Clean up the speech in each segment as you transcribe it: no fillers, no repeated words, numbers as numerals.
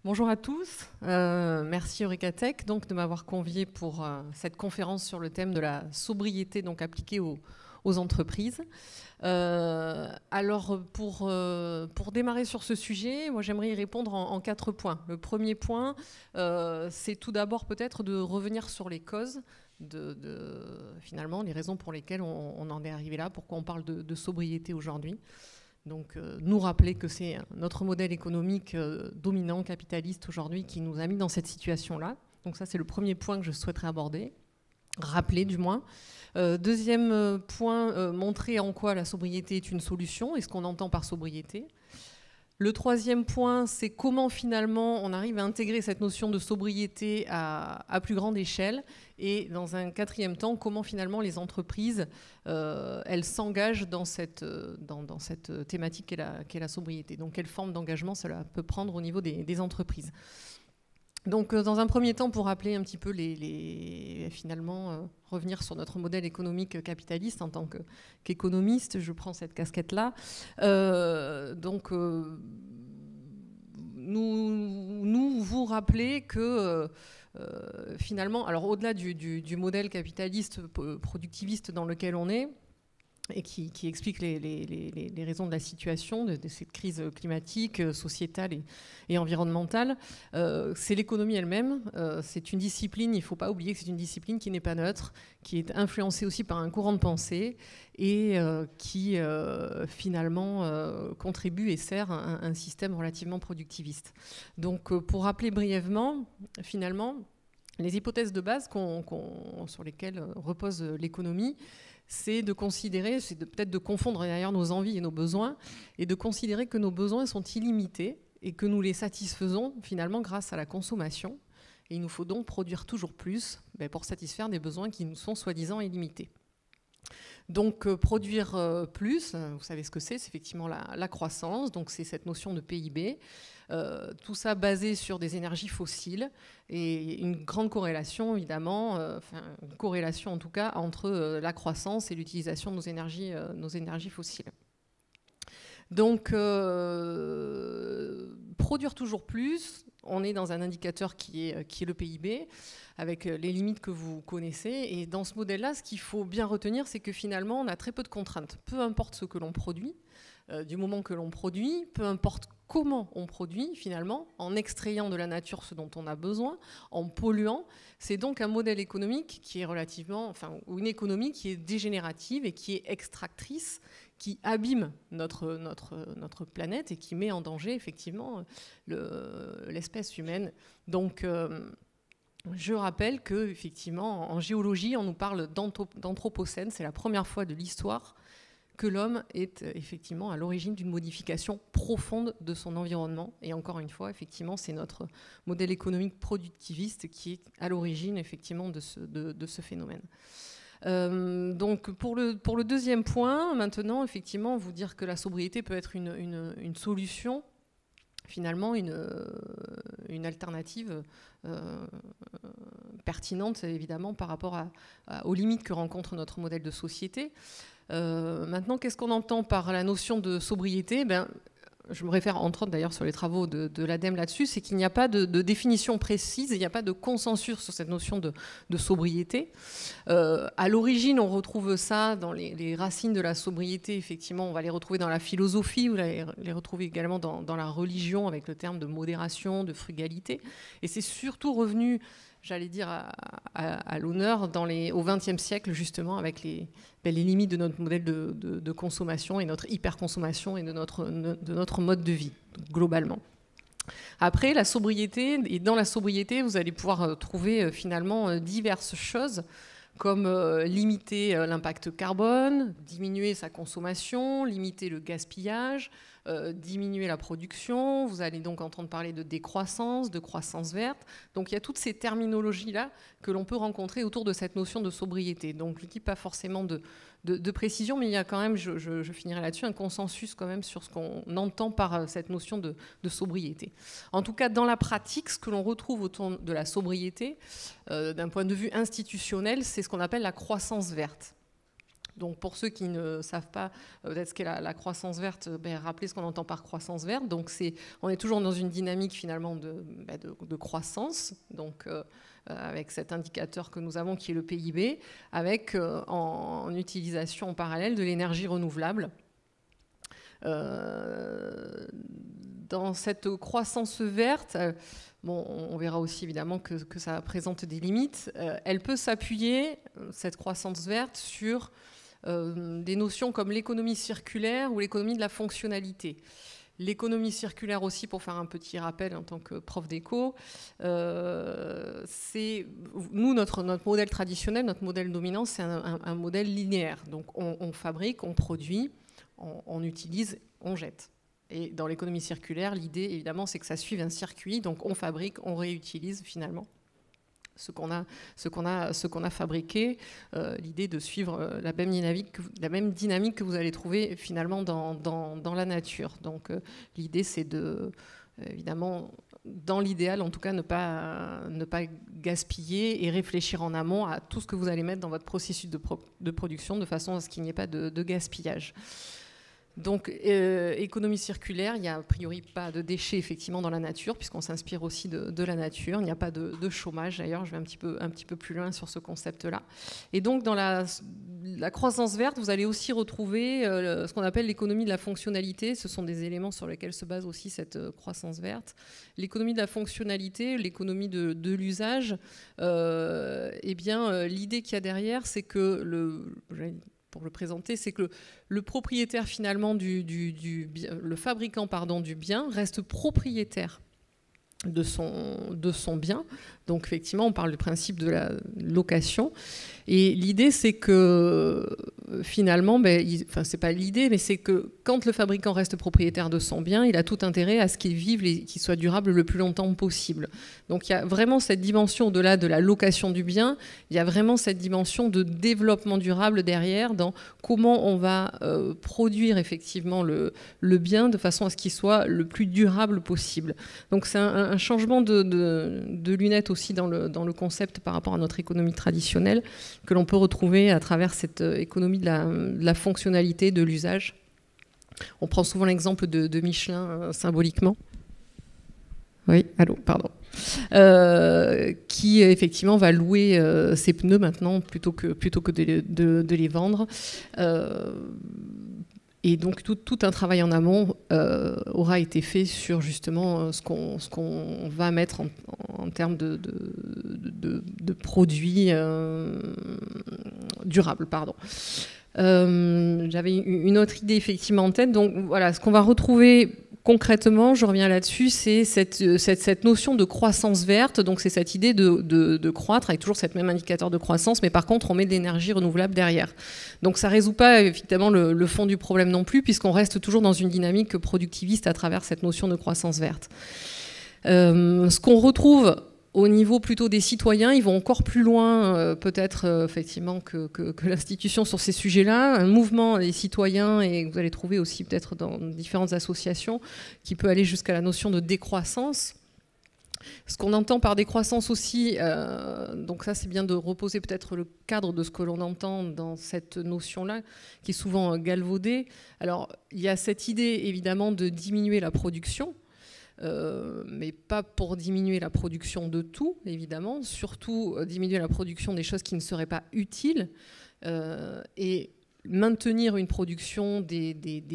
Bonjour à tous, merci Eurekatech donc de m'avoir convié pour cette conférence sur le thème de la sobriété donc appliquée aux entreprises. Alors pour démarrer sur ce sujet, moi j'aimerais y répondre en 4 points. Le premier point, c'est tout d'abord peut-être de revenir sur les causes finalement les raisons pour lesquelles on en est arrivé là, pourquoi on parle de sobriété aujourd'hui. Donc nous rappeler que c'est notre modèle économique dominant, capitaliste aujourd'hui qui nous a mis dans cette situation-là. Donc ça c'est le premier point que je souhaiterais aborder, rappeler du moins. Deuxième point, montrer en quoi la sobriété est une solution et ce qu'on entend par sobriété. Le troisième point, c'est comment finalement on arrive à intégrer cette notion de sobriété à plus grande échelle. Et dans un quatrième temps, comment finalement les entreprises, elles s'engagent dans cette thématique qu'est la sobriété. Donc quelle forme d'engagement cela peut prendre au niveau des entreprises. Donc dans un premier temps, pour rappeler un petit peu finalement revenir sur notre modèle économique capitaliste en tant qu'économiste, je prends cette casquette-là. Nous vous rappeler que finalement, alors au-delà du modèle capitaliste productiviste dans lequel on est, et qui explique les raisons de la situation, de cette crise climatique, sociétale et environnementale. C'est l'économie elle-même. C'est une discipline, il ne faut pas oublier que c'est une discipline qui n'est pas neutre, qui est influencée aussi par un courant de pensée et qui finalement contribue et sert un système relativement productiviste. Donc pour rappeler brièvement, finalement, les hypothèses de base sur lesquelles repose l'économie, c'est de considérer, peut-être de confondre d'ailleurs nos envies et nos besoins, et de considérer que nos besoins sont illimités et que nous les satisfaisons finalement grâce à la consommation. Et il nous faut donc produire toujours plus pour satisfaire des besoins qui nous sont soi-disant illimités. Donc produire plus, vous savez ce que c'est effectivement la croissance, donc c'est cette notion de PIB. Tout ça basé sur des énergies fossiles et une grande corrélation évidemment, une corrélation en tout cas entre la croissance et l'utilisation de nos énergies fossiles. Donc produire toujours plus, on est dans un indicateur qui est le PIB, avec les limites que vous connaissez. Et dans ce modèle-là, ce qu'il faut bien retenir, c'est que finalement, on a très peu de contraintes. Peu importe ce que l'on produit, du moment que l'on produit, peu importe comment on produit finalement, en extrayant de la nature ce dont on a besoin, en polluant. C'est donc un modèle économique qui est ou une économie qui est dégénérative et qui est extractrice, qui abîme notre planète et qui met en danger effectivement l'espèce humaine. Donc je rappelle que effectivement en géologie on nous parle d'anthropocène, c'est la première fois de l'histoire que l'homme est effectivement à l'origine d'une modification profonde de son environnement. Et encore une fois, effectivement, c'est notre modèle économique productiviste qui est à l'origine effectivement de ce phénomène. Donc pour le deuxième point, maintenant, effectivement, vous dire que la sobriété peut être une solution, finalement une alternative pertinente, évidemment, par rapport aux limites que rencontre notre modèle de société. Maintenant, qu'est-ce qu'on entend par la notion de sobriété ? Je me réfère entre autres d'ailleurs sur les travaux de l'ADEME là-dessus, c'est qu'il n'y a pas de définition précise, il n'y a pas de consensus sur cette notion de sobriété. À l'origine, on retrouve ça dans les racines de la sobriété, effectivement, on va les retrouver dans la philosophie, on va les retrouver également dans la religion avec le terme de modération, de frugalité. Et c'est surtout revenu, j'allais dire, à l'honneur au XXe siècle, justement, avec les limites de notre modèle de consommation et notre hyperconsommation et de notre mode de vie, globalement. Après, la sobriété, et dans la sobriété, vous allez pouvoir trouver finalement diverses choses, comme limiter l'impact carbone, diminuer sa consommation, limiter le gaspillage, diminuer la production. Vous allez donc entendre parler de décroissance, de croissance verte. Donc il y a toutes ces terminologies-là que l'on peut rencontrer autour de cette notion de sobriété. Donc je ne dis pas forcément de précision, mais il y a quand même, je finirai là-dessus, un consensus quand même sur ce qu'on entend par cette notion de sobriété. En tout cas, dans la pratique, ce que l'on retrouve autour de la sobriété, d'un point de vue institutionnel, c'est ce qu'on appelle la croissance verte. Donc pour ceux qui ne savent pas peut-être ce qu'est la croissance verte, rappelez ce qu'on entend par croissance verte. Donc on est toujours dans une dynamique finalement de croissance, donc avec cet indicateur que nous avons qui est le PIB, avec en utilisation en parallèle de l'énergie renouvelable. Dans cette croissance verte, on verra aussi évidemment que ça présente des limites. Elle peut s'appuyer, cette croissance verte, sur des notions comme l'économie circulaire ou l'économie de la fonctionnalité. L'économie circulaire aussi, pour faire un petit rappel en tant que prof d'éco, c'est nous, notre modèle traditionnel, notre modèle dominant, c'est un modèle linéaire. Donc on fabrique, on produit, on utilise, on jette. Et dans l'économie circulaire, l'idée, évidemment, c'est que ça suive un circuit. Donc, on fabrique, on réutilise, finalement, ce qu'on a fabriqué. L'idée de suivre la même dynamique que vous allez trouver, finalement, dans la nature. Donc, l'idée, c'est évidemment, dans l'idéal, en tout cas, ne pas gaspiller et réfléchir en amont à tout ce que vous allez mettre dans votre processus de production, de façon à ce qu'il n'y ait pas de gaspillage. Donc, économie circulaire, il n'y a a priori pas de déchets effectivement dans la nature, puisqu'on s'inspire aussi de la nature. Il n'y a pas de chômage, d'ailleurs, je vais un petit peu plus loin sur ce concept-là. Et donc, dans la croissance verte, vous allez aussi retrouver ce qu'on appelle l'économie de la fonctionnalité. Ce sont des éléments sur lesquels se base aussi cette croissance verte. L'économie de la fonctionnalité, l'économie de l'usage, l'idée qu'il y a derrière, c'est que pour le présenter, c'est que le propriétaire finalement le fabricant du bien reste propriétaire de son bien. Donc effectivement, on parle du principe de la location. Et l'idée, c'est que finalement, c'est pas l'idée, mais c'est que quand le fabricant reste propriétaire de son bien, il a tout intérêt à ce qu'il vive et qu'il soit durable le plus longtemps possible. Donc il y a vraiment cette dimension au-delà de la location du bien, il y a vraiment cette dimension de développement durable derrière, dans comment on va produire effectivement le bien de façon à ce qu'il soit le plus durable possible. Donc c'est un changement de lunettes aussi dans le concept par rapport à notre économie traditionnelle, que l'on peut retrouver à travers cette économie de la fonctionnalité, de l'usage. On prend souvent l'exemple de Michelin symboliquement. Oui, allô, pardon. Qui effectivement va louer ses pneus maintenant plutôt que de les vendre. Et donc tout un travail en amont aura été fait sur justement ce qu'on va mettre en termes de produits durables. J'avais une autre idée effectivement en tête. Donc voilà, ce qu'on va retrouver concrètement, je reviens là-dessus, c'est cette notion de croissance verte. Donc c'est cette idée de croître avec toujours cet même indicateur de croissance, mais par contre on met de l'énergie renouvelable derrière. Donc ça ne résout pas évidemment le fond du problème non plus, puisqu'on reste toujours dans une dynamique productiviste à travers cette notion de croissance verte. Ce qu'on retrouve au niveau plutôt des citoyens, ils vont encore plus loin peut-être effectivement que l'institution sur ces sujets-là. Un mouvement des citoyens, et vous allez trouver aussi peut-être dans différentes associations, qui peut aller jusqu'à la notion de décroissance. Ce qu'on entend par décroissance aussi, donc ça c'est bien de reposer peut-être le cadre de ce que l'on entend dans cette notion-là, qui est souvent galvaudée. Alors il y a cette idée évidemment de diminuer la production, mais pas pour diminuer la production de tout, évidemment, surtout diminuer la production des choses qui ne seraient pas utiles, et maintenir une production des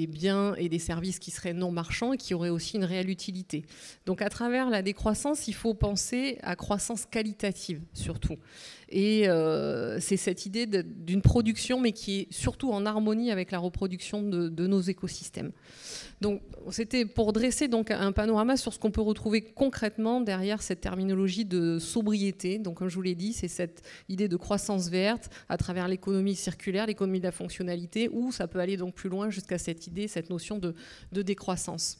biens et des services qui seraient non marchands et qui auraient aussi une réelle utilité. Donc à travers la décroissance, il faut penser à croissance qualitative surtout. Et c'est cette idée d'une production, mais qui est surtout en harmonie avec la reproduction de nos écosystèmes. Donc, c'était pour dresser donc un panorama sur ce qu'on peut retrouver concrètement derrière cette terminologie de sobriété. Donc, comme je vous l'ai dit, c'est cette idée de croissance verte à travers l'économie circulaire, l'économie de la fonctionnalité, où ça peut aller donc plus loin jusqu'à cette idée, cette notion de décroissance.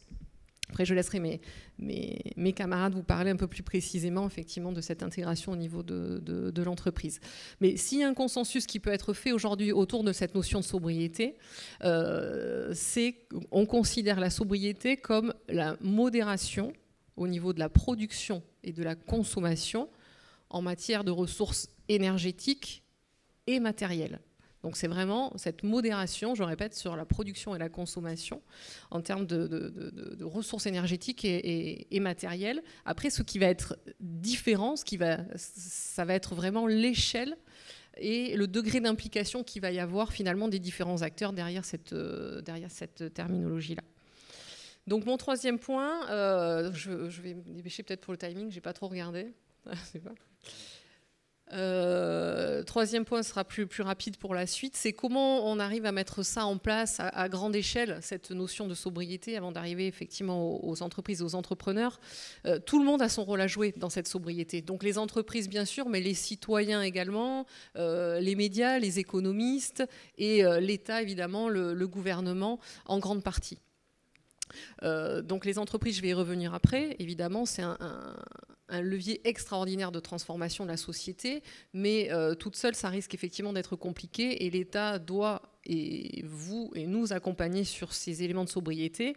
Après, je laisserai mes camarades vous parler un peu plus précisément effectivement de cette intégration au niveau de l'entreprise. Mais s'il y a un consensus qui peut être fait aujourd'hui autour de cette notion de sobriété, c'est qu'on considère la sobriété comme la modération au niveau de la production et de la consommation en matière de ressources énergétiques et matérielles. Donc c'est vraiment cette modération, je répète, sur la production et la consommation en termes de ressources énergétiques et matérielles. Après, ce qui va être différent, ça va être vraiment l'échelle et le degré d'implication qu'il va y avoir finalement des différents acteurs derrière cette terminologie-là. Donc mon troisième point, je vais me dépêcher peut-être pour le timing, je n'ai pas trop regardé. Troisième point sera plus rapide pour la suite, c'est comment on arrive à mettre ça en place à grande échelle, cette notion de sobriété, avant d'arriver effectivement aux entreprises, aux entrepreneurs. Tout le monde a son rôle à jouer dans cette sobriété. Donc les entreprises bien sûr, mais les citoyens également, les médias, les économistes et l'État évidemment, le gouvernement en grande partie. Donc les entreprises, je vais y revenir après, évidemment, c'est un levier extraordinaire de transformation de la société, mais toute seule, ça risque effectivement d'être compliqué et l'État doit, et vous et nous, accompagner sur ces éléments de sobriété,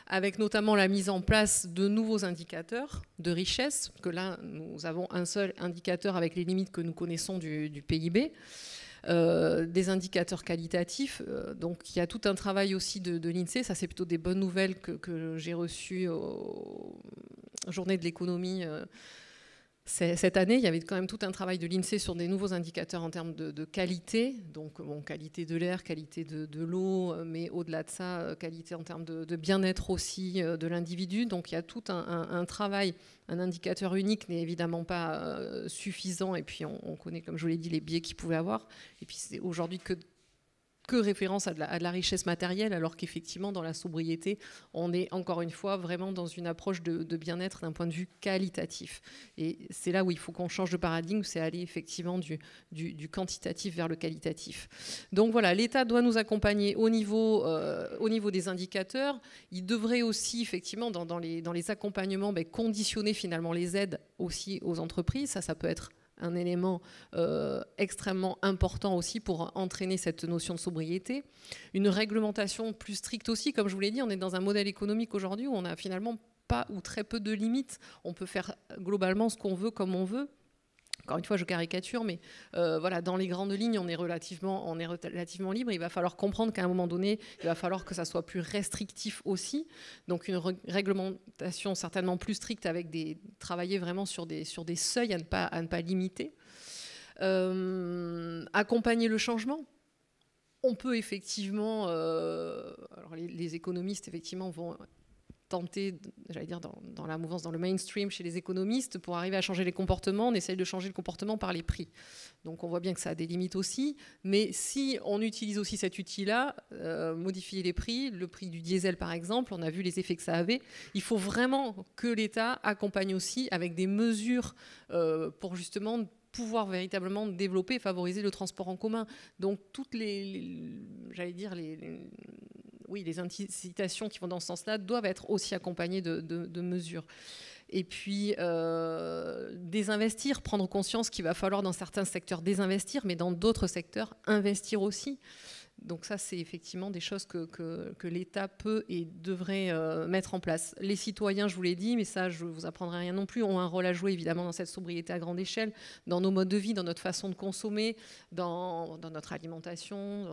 avec notamment la mise en place de nouveaux indicateurs de richesse, que là, nous avons un seul indicateur avec les limites que nous connaissons du PIB, des indicateurs qualitatifs. Donc il y a tout un travail aussi de l'INSEE, ça c'est plutôt des bonnes nouvelles que j'ai reçues aux Journées de l'économie cette année. Il y avait quand même tout un travail de l'INSEE sur des nouveaux indicateurs en termes de qualité, donc bon, qualité de l'air, qualité de l'eau, mais au-delà de ça, qualité en termes de bien-être aussi de l'individu. Donc il y a tout un travail. Un indicateur unique n'est évidemment pas suffisant, et puis on connaît, comme je vous l'ai dit, les biais qu'il pouvait avoir. Et puis c'est aujourd'hui que référence à de la richesse matérielle, alors qu'effectivement, dans la sobriété, on est encore une fois vraiment dans une approche de bien-être d'un point de vue qualitatif. Et c'est là où il faut qu'on change de paradigme, c'est aller effectivement du quantitatif vers le qualitatif. Donc voilà, l'État doit nous accompagner au niveau des indicateurs. Il devrait aussi, effectivement, dans les accompagnements, conditionner finalement les aides aussi aux entreprises. Ça peut être un élément extrêmement important aussi pour entraîner cette notion de sobriété. Une réglementation plus stricte aussi, comme je vous l'ai dit, on est dans un modèle économique aujourd'hui où on n'a finalement pas ou très peu de limites. On peut faire globalement ce qu'on veut, comme on veut. Encore une fois, je caricature, mais voilà, dans les grandes lignes, on est relativement libre. Il va falloir comprendre qu'à un moment donné, il va falloir que ça soit plus restrictif aussi. Donc une réglementation certainement plus stricte, avec travailler vraiment sur des seuils à ne pas limiter. Accompagner le changement. On peut effectivement, alors les économistes effectivement vont tenter, j'allais dire, dans la mouvance, dans le mainstream chez les économistes, pour arriver à changer les comportements, on essaye de changer le comportement par les prix. Donc on voit bien que ça a des limites aussi, mais si on utilise aussi cet outil-là, modifier les prix, le prix du diesel par exemple, on a vu les effets que ça avait, il faut vraiment que l'État accompagne aussi avec des mesures pour justement pouvoir véritablement développer et favoriser le transport en commun. Donc toutes j'allais dire, les incitations qui vont dans ce sens-là doivent être aussi accompagnées de mesures. Et puis, désinvestir, prendre conscience qu'il va falloir dans certains secteurs désinvestir, mais dans d'autres secteurs investir aussi. Donc ça, c'est effectivement des choses que l'État peut et devrait mettre en place. Les citoyens, je vous l'ai dit, mais ça, je ne vous apprendrai rien non plus, ont un rôle à jouer évidemment dans cette sobriété à grande échelle, dans nos modes de vie, dans notre façon de consommer, dans notre alimentation,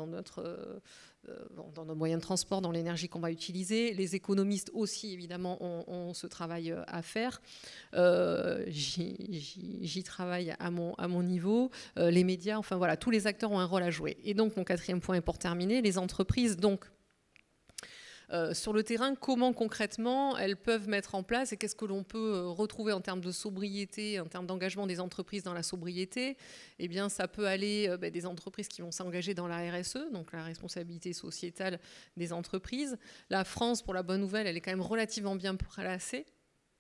dans nos moyens de transport, dans l'énergie qu'on va utiliser. Les économistes aussi, évidemment, ont ce travail à faire. J'y travaille à mon niveau. Les médias, enfin voilà, tous les acteurs ont un rôle à jouer. Et donc, mon quatrième point est pour terminer, les entreprises, donc, sur le terrain, comment concrètement elles peuvent mettre en place et qu'est-ce que l'on peut retrouver en termes de sobriété, en termes d'engagement des entreprises dans la sobriété. Eh bien, ça peut aller des entreprises qui vont s'engager dans la RSE, donc la responsabilité sociétale des entreprises. La France, pour la bonne nouvelle, elle est quand même relativement bien placée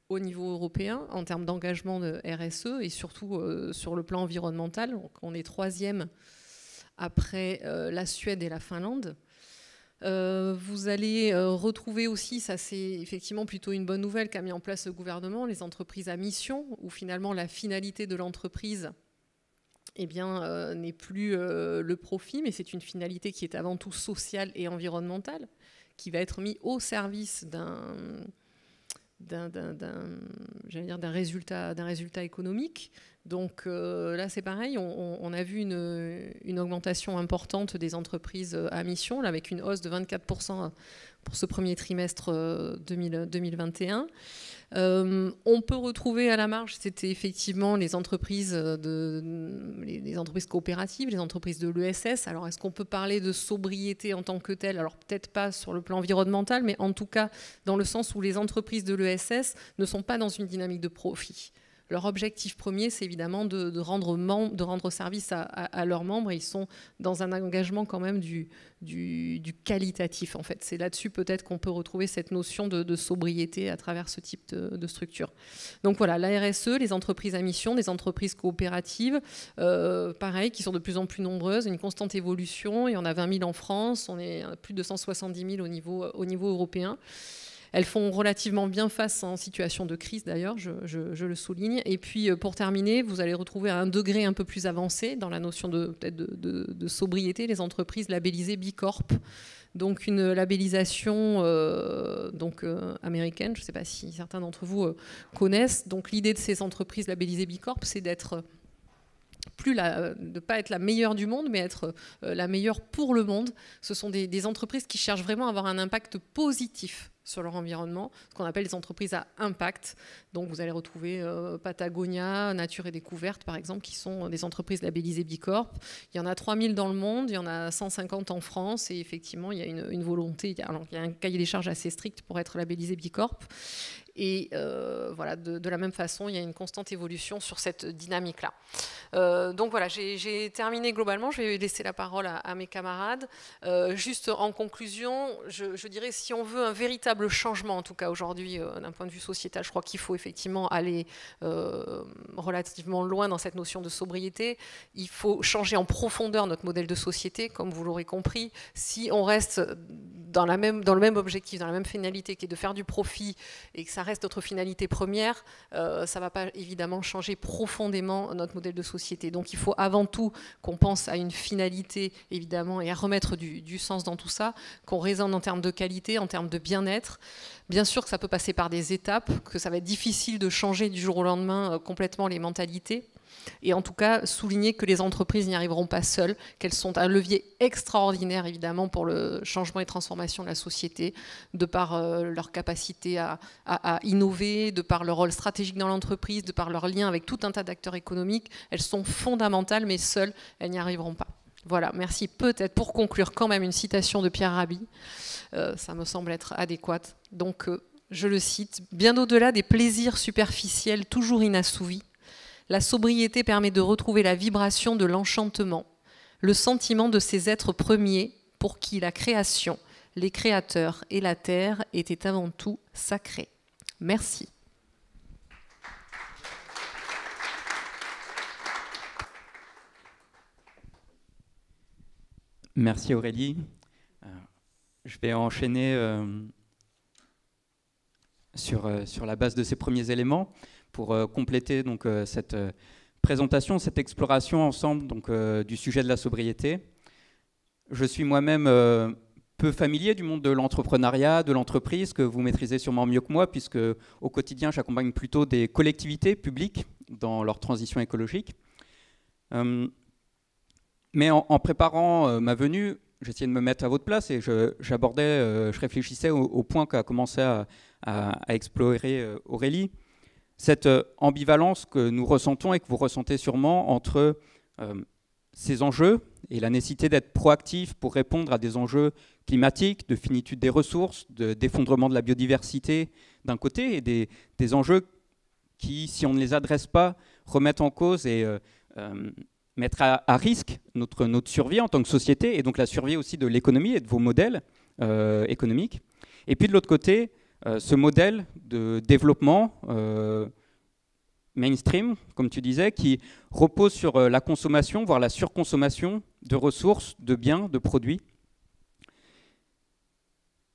au niveau européen en termes d'engagement de RSE et surtout sur le plan environnemental. Donc, on est 3e après la Suède et la Finlande. Vous allez retrouver aussi, ça c'est effectivement plutôt une bonne nouvelle qu'a mis en place le gouvernement, les entreprises à mission, où finalement la finalité de l'entreprise n'est plus le profit, mais c'est une finalité qui est avant tout sociale et environnementale, qui va être mise au service d'un résultat économique. Donc là, c'est pareil, on a vu une augmentation importante des entreprises à mission, là, avec une hausse de 24% pour ce premier trimestre 2021. On peut retrouver à la marge, c'était effectivement les entreprises, les entreprises coopératives, les entreprises de l'ESS. Alors, est-ce qu'on peut parler de sobriété en tant que telle? Alors, peut-être pas sur le plan environnemental, mais en tout cas, dans le sens où les entreprises de l'ESS ne sont pas dans une dynamique de profit. Leur objectif premier, c'est évidemment de rendre service à leurs membres. Et ils sont dans un engagement quand même du qualitatif, en fait. C'est là-dessus peut-être qu'on peut retrouver cette notion de sobriété à travers ce type de structure. Donc voilà, la RSE, les entreprises à mission, les entreprises coopératives, pareil, qui sont de plus en plus nombreuses, une constante évolution. Il y en a 20 000 en France, on est à plus de 170 000 au niveau européen. Elles font relativement bien face en situation de crise, d'ailleurs, je le souligne. Et puis, pour terminer, vous allez retrouver à un degré un peu plus avancé dans la notion de sobriété les entreprises labellisées B Corp. Donc, une labellisation américaine. Je ne sais pas si certains d'entre vous connaissent. Donc, l'idée de ces entreprises labellisées B Corp, c'est d'être de ne pas être la meilleure du monde, mais être la meilleure pour le monde. Ce sont des entreprises qui cherchent vraiment à avoir un impact positif sur leur environnement, ce qu'on appelle les entreprises à impact. Donc vous allez retrouver Patagonia, Nature et Découverte, par exemple, qui sont des entreprises labellisées B Corp. Il y en a 3000 dans le monde, il y en a 150 en France, et effectivement, il y a une volonté, il y a un cahier des charges assez strict pour être labellisé B Corp. Et voilà, de la même façon, il y a une constante évolution sur cette dynamique-là. Donc voilà, j'ai terminé globalement. Je vais laisser la parole à mes camarades. Juste en conclusion, je dirais, si on veut un véritable changement, en tout cas aujourd'hui, d'un point de vue sociétal, je crois qu'il faut effectivement aller relativement loin dans cette notion de sobriété. Il faut changer en profondeur notre modèle de société, comme vous l'aurez compris. Si on reste dans le même objectif, dans la même finalité, qui est de faire du profit, et que ça reste notre finalité première, ça ne va pas évidemment changer profondément notre modèle de société. Donc il faut avant tout qu'on pense à une finalité, évidemment, et à remettre du sens dans tout ça, qu'on raisonne en termes de qualité, en termes de bien-être. Bien sûr que ça peut passer par des étapes, que ça va être difficile de changer du jour au lendemain complètement les mentalités. Et en tout cas, souligner que les entreprises n'y arriveront pas seules, qu'elles sont un levier extraordinaire, évidemment, pour le changement et transformation de la société, de par leur capacité à innover, de par leur rôle stratégique dans l'entreprise, de par leur lien avec tout un tas d'acteurs économiques. Elles sont fondamentales, mais seules, elles n'y arriveront pas. Voilà, merci. Peut-être pour conclure quand même une citation de Pierre Rabhi, ça me semble être adéquate. Donc, je le cite, « Bien au-delà des plaisirs superficiels toujours inassouvis, la sobriété permet de retrouver la vibration de l'enchantement, le sentiment de ces êtres premiers pour qui la création, les créateurs et la terre étaient avant tout sacrés. » Merci. Merci Aurélie. Je vais enchaîner sur la base de ces premiers éléments pour compléter donc, cette présentation, cette exploration ensemble donc, du sujet de la sobriété. Je suis moi-même peu familier du monde de l'entrepreneuriat, de l'entreprise, que vous maîtrisez sûrement mieux que moi, puisque au quotidien, j'accompagne plutôt des collectivités publiques dans leur transition écologique. Mais en préparant ma venue, j'essayais de me mettre à votre place et je réfléchissais au point qu'a commencé à explorer Aurélie. Cette ambivalence que nous ressentons et que vous ressentez sûrement entre ces enjeux et la nécessité d'être proactif pour répondre à des enjeux climatiques, de finitude des ressources, d'effondrement de la biodiversité d'un côté, et des enjeux qui, si on ne les adresse pas, remettent en cause et mettre à risque notre survie en tant que société, et donc la survie aussi de l'économie et de vos modèles économiques. Et puis de l'autre côté, ce modèle de développement mainstream, comme tu disais, qui repose sur la consommation, voire la surconsommation de ressources, de biens, de produits.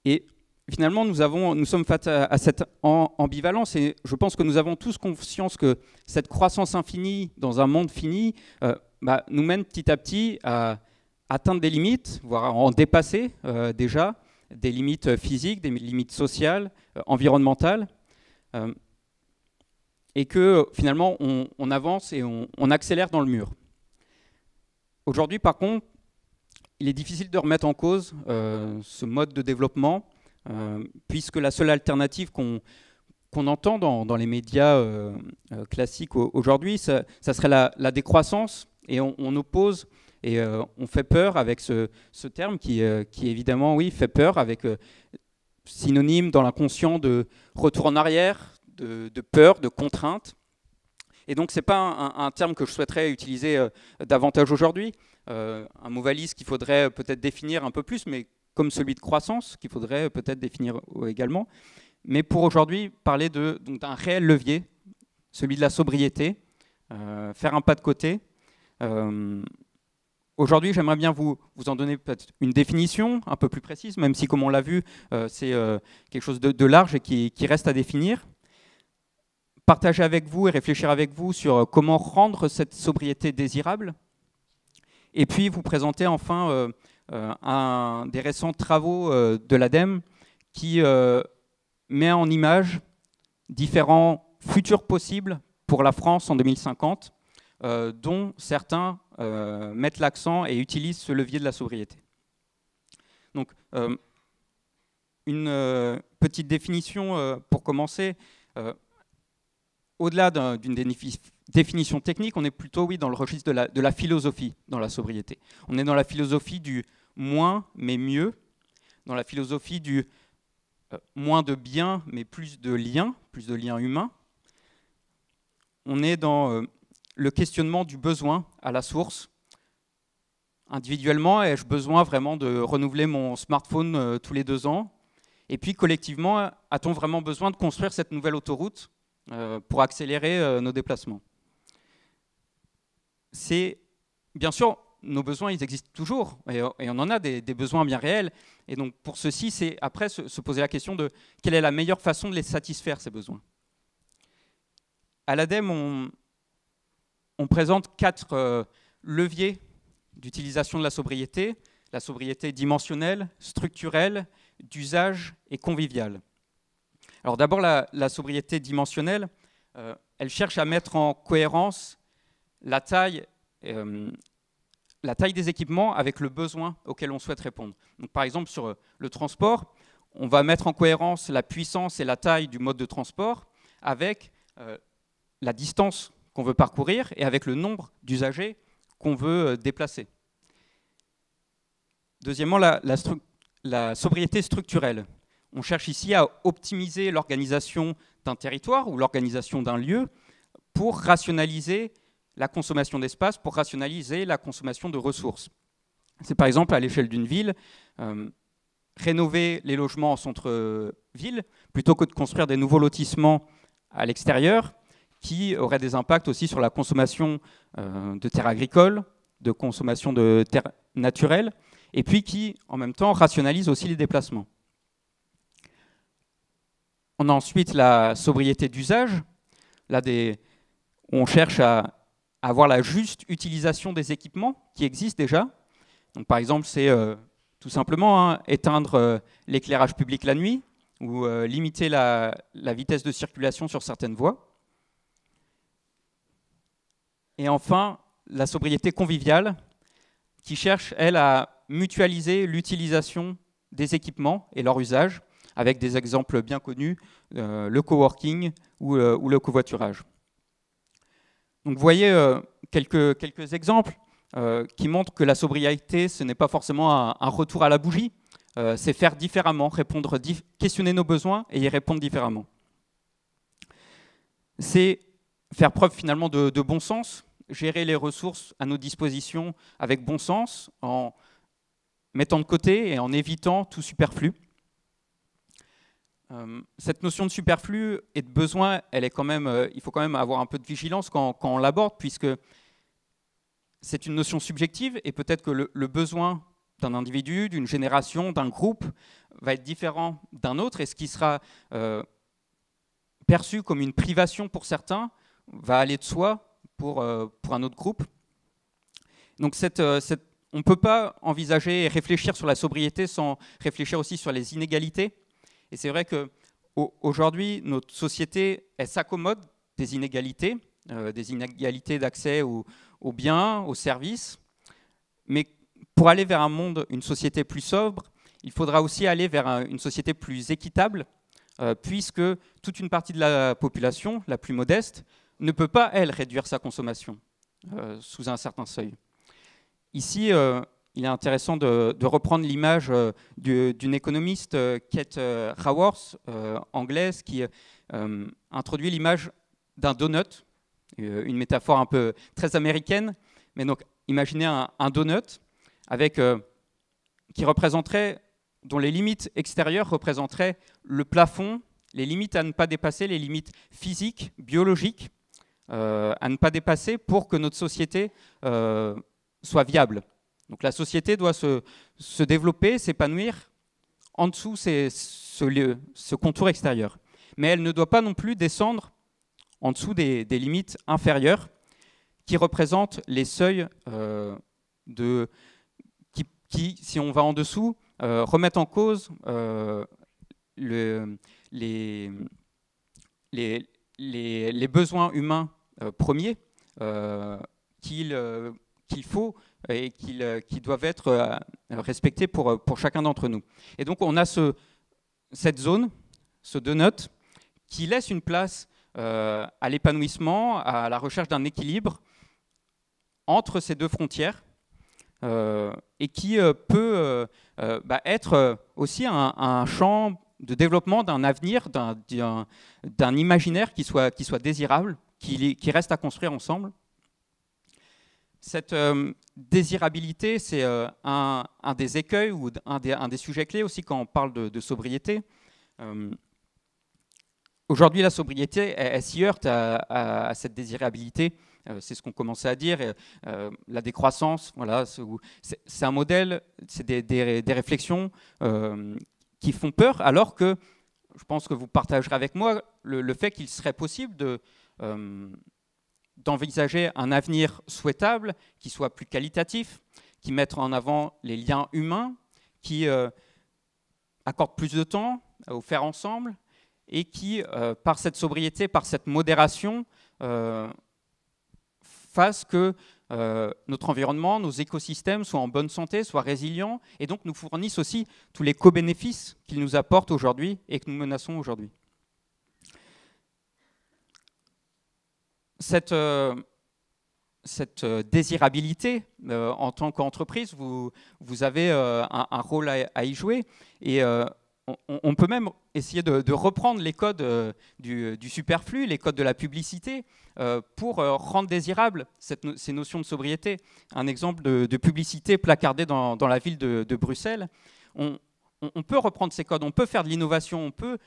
Et finalement, nous sommes face à cette ambivalence, et je pense que nous avons tous conscience que cette croissance infinie dans un monde fini nous mène petit à petit à atteindre des limites, voire à en dépasser déjà, des limites physiques, des limites sociales, environnementales. et que finalement on avance et on accélère dans le mur. Aujourd'hui, par contre, il est difficile de remettre en cause ce mode de développement, puisque la seule alternative qu'on entend dans les médias classiques aujourd'hui, ça serait la décroissance, et on oppose et on fait peur avec ce terme qui évidemment, oui, fait peur, avec synonyme dans l'inconscient de retour en arrière, de peur, de contrainte. Et donc, ce n'est pas un terme que je souhaiterais utiliser davantage aujourd'hui, un mot valise qu'il faudrait peut-être définir un peu plus, mais comme celui de croissance, qu'il faudrait peut-être définir également. Mais pour aujourd'hui, parler d'un réel levier, celui de la sobriété, faire un pas de côté. Aujourd'hui, j'aimerais bien vous en donner peut-être une définition un peu plus précise, même si, comme on l'a vu, c'est quelque chose de large et qui reste à définir. Partager avec vous et réfléchir avec vous sur comment rendre cette sobriété désirable. Et puis vous présenter enfin un des récents travaux de l'ADEME qui met en image différents futurs possibles pour la France en 2050, dont certains mettent l'accent et utilisent ce levier de la sobriété. Donc, une petite définition pour commencer. Au-delà d'une définition technique, on est plutôt, oui, dans le registre de la philosophie dans la sobriété. On est dans la philosophie du moins mais mieux, dans la philosophie du moins de bien mais plus de liens humains. On est dans le questionnement du besoin à la source. Individuellement, ai-je besoin vraiment de renouveler mon smartphone tous les 2 ans? Et puis collectivement, a-t-on vraiment besoin de construire cette nouvelle autoroute pour accélérer nos déplacements? Bien sûr, nos besoins, ils existent toujours, et on en a des besoins bien réels. Et donc pour ceci, c'est après se poser la question de quelle est la meilleure façon de les satisfaire, ces besoins. À l'ADEME, on présente 4 leviers d'utilisation de la sobriété dimensionnelle, structurelle, d'usage et conviviale. Alors d'abord, la sobriété dimensionnelle, elle cherche à mettre en cohérence la taille des équipements avec le besoin auquel on souhaite répondre. Donc, par exemple, sur le transport, on va mettre en cohérence la puissance et la taille du mode de transport avec la distance qu'on veut parcourir et avec le nombre d'usagers qu'on veut déplacer. Deuxièmement, la sobriété structurelle. On cherche ici à optimiser l'organisation d'un territoire ou l'organisation d'un lieu pour rationaliser la consommation d'espace, pour rationaliser la consommation de ressources. C'est par exemple à l'échelle d'une ville, rénover les logements en centre-ville plutôt que de construire des nouveaux lotissements à l'extérieur qui auraient des impacts aussi sur la consommation de terres agricoles, de consommation de terres naturelles, et puis qui, en même temps, rationalisent aussi les déplacements. On a ensuite la sobriété d'usage. Là, on cherche à avoir la juste utilisation des équipements qui existent déjà. Donc, par exemple, c'est tout simplement éteindre l'éclairage public la nuit ou limiter la vitesse de circulation sur certaines voies. Et enfin, la sobriété conviviale qui cherche, elle, à mutualiser l'utilisation des équipements et leur usage avec des exemples bien connus, le coworking ou le covoiturage. Donc vous voyez quelques exemples qui montrent que la sobriété, ce n'est pas forcément un retour à la bougie, c'est faire différemment, questionner nos besoins et y répondre différemment. C'est faire preuve finalement de bon sens, gérer les ressources à nos dispositions avec bon sens, en mettant de côté et en évitant tout superflu. Cette notion de superflu et de besoin, il faut quand même avoir un peu de vigilance quand on l'aborde, puisque c'est une notion subjective et peut-être que le besoin d'un individu, d'une génération, d'un groupe va être différent d'un autre, et ce qui sera perçu comme une privation pour certains va aller de soi pour un autre groupe. Donc on ne peut pas envisager et réfléchir sur la sobriété sans réfléchir aussi sur les inégalités. Et c'est vrai qu'aujourd'hui, notre société, elle s'accommode des inégalités d'accès aux biens, aux services. Mais pour aller vers un monde, une société plus sobre, il faudra aussi aller vers une société plus équitable, puisque toute une partie de la population, la plus modeste, ne peut pas, elle, réduire sa consommation sous un certain seuil. Ici, il est intéressant de reprendre l'image d'une économiste, Kate Raworth, anglaise, qui introduit l'image d'un donut, une métaphore un peu très américaine, mais donc imaginez un donut avec, qui représenterait, dont les limites extérieures représenteraient le plafond, les limites à ne pas dépasser, les limites physiques, biologiques, à ne pas dépasser pour que notre société soit viable. Donc la société doit se développer, s'épanouir en dessous ce contour extérieur. Mais elle ne doit pas non plus descendre en dessous des limites inférieures qui représentent les seuils qui, si on va en dessous, remettent en cause les besoins humains premiers qu'il faut et qui doivent être respectés pour chacun d'entre nous. Et donc on a cette zone, ce donut, qui laisse une place à l'épanouissement, à la recherche d'un équilibre entre ces deux frontières, et qui peut être aussi un champ de développement d'un avenir, d'un imaginaire qui soit désirable, qui reste à construire ensemble. Cette désirabilité, c'est un des écueils ou un des sujets clés aussi quand on parle de sobriété. Aujourd'hui, la sobriété, elle s'y heurte à cette désirabilité. C'est ce qu'on commençait à dire. La décroissance, voilà, c'est un modèle, c'est des réflexions qui font peur, alors que je pense que vous partagerez avec moi le fait qu'il serait possible d'envisager un avenir souhaitable, qui soit plus qualitatif, qui mette en avant les liens humains, qui accorde plus de temps au faire ensemble, et qui, par cette sobriété, par cette modération, fasse que notre environnement, nos écosystèmes soient en bonne santé, soient résilients, et donc nous fournissent aussi tous les co-bénéfices qu'ils nous apportent aujourd'hui et que nous menaçons aujourd'hui. Cette désirabilité, en tant qu'entreprise, vous avez un rôle à y jouer, et on peut même essayer de reprendre les codes du superflu, les codes de la publicité, pour rendre désirables ces notions de sobriété. Un exemple de publicité placardée dans la ville de Bruxelles. On peut reprendre ces codes, on peut faire de l'innovation, on peut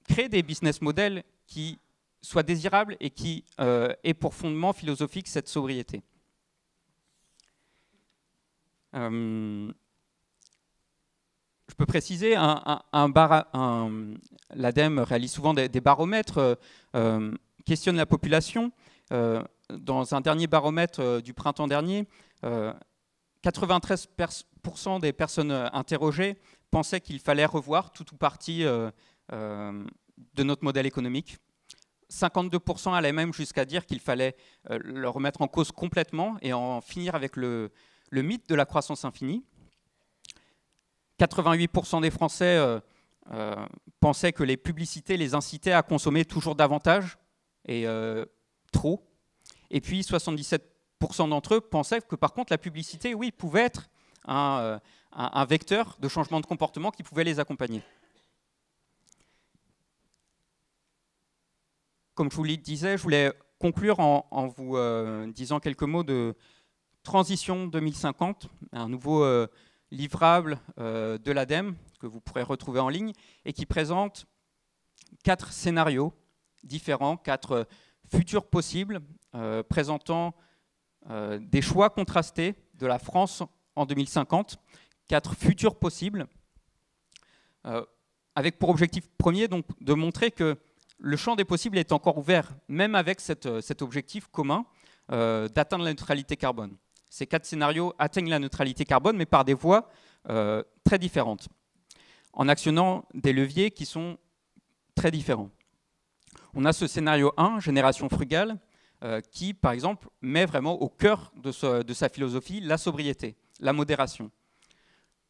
créer des business models qui soient désirables et qui aient pour fondement philosophique cette sobriété. Je peux préciser, l'ADEME réalise souvent des baromètres, questionne la population. Dans un dernier baromètre du printemps dernier, 93% des personnes interrogées pensaient qu'il fallait revoir tout ou partie de notre modèle économique. 52% allaient même jusqu'à dire qu'il fallait le remettre en cause complètement et en finir avec le mythe de la croissance infinie. 88% des Français pensaient que les publicités les incitaient à consommer toujours davantage et trop. Et puis 77% d'entre eux pensaient que par contre la publicité, oui, pouvait être un vecteur de changement de comportement qui pouvait les accompagner. Comme je vous le disais, je voulais conclure en vous disant quelques mots de Transition 2050, un nouveau livrable de l'ADEME que vous pourrez retrouver en ligne et qui présente 4 scénarios différents, 4 futurs possibles présentant des choix contrastés de la France en 2050, 4 futurs possibles avec pour objectif premier donc, de montrer que le champ des possibles est encore ouvert, même avec cet objectif commun d'atteindre la neutralité carbone. Ces 4 scénarios atteignent la neutralité carbone, mais par des voies très différentes, en actionnant des leviers qui sont très différents. On a ce scénario 1, génération frugale, qui, par exemple, met vraiment au cœur de sa philosophie la sobriété, la modération.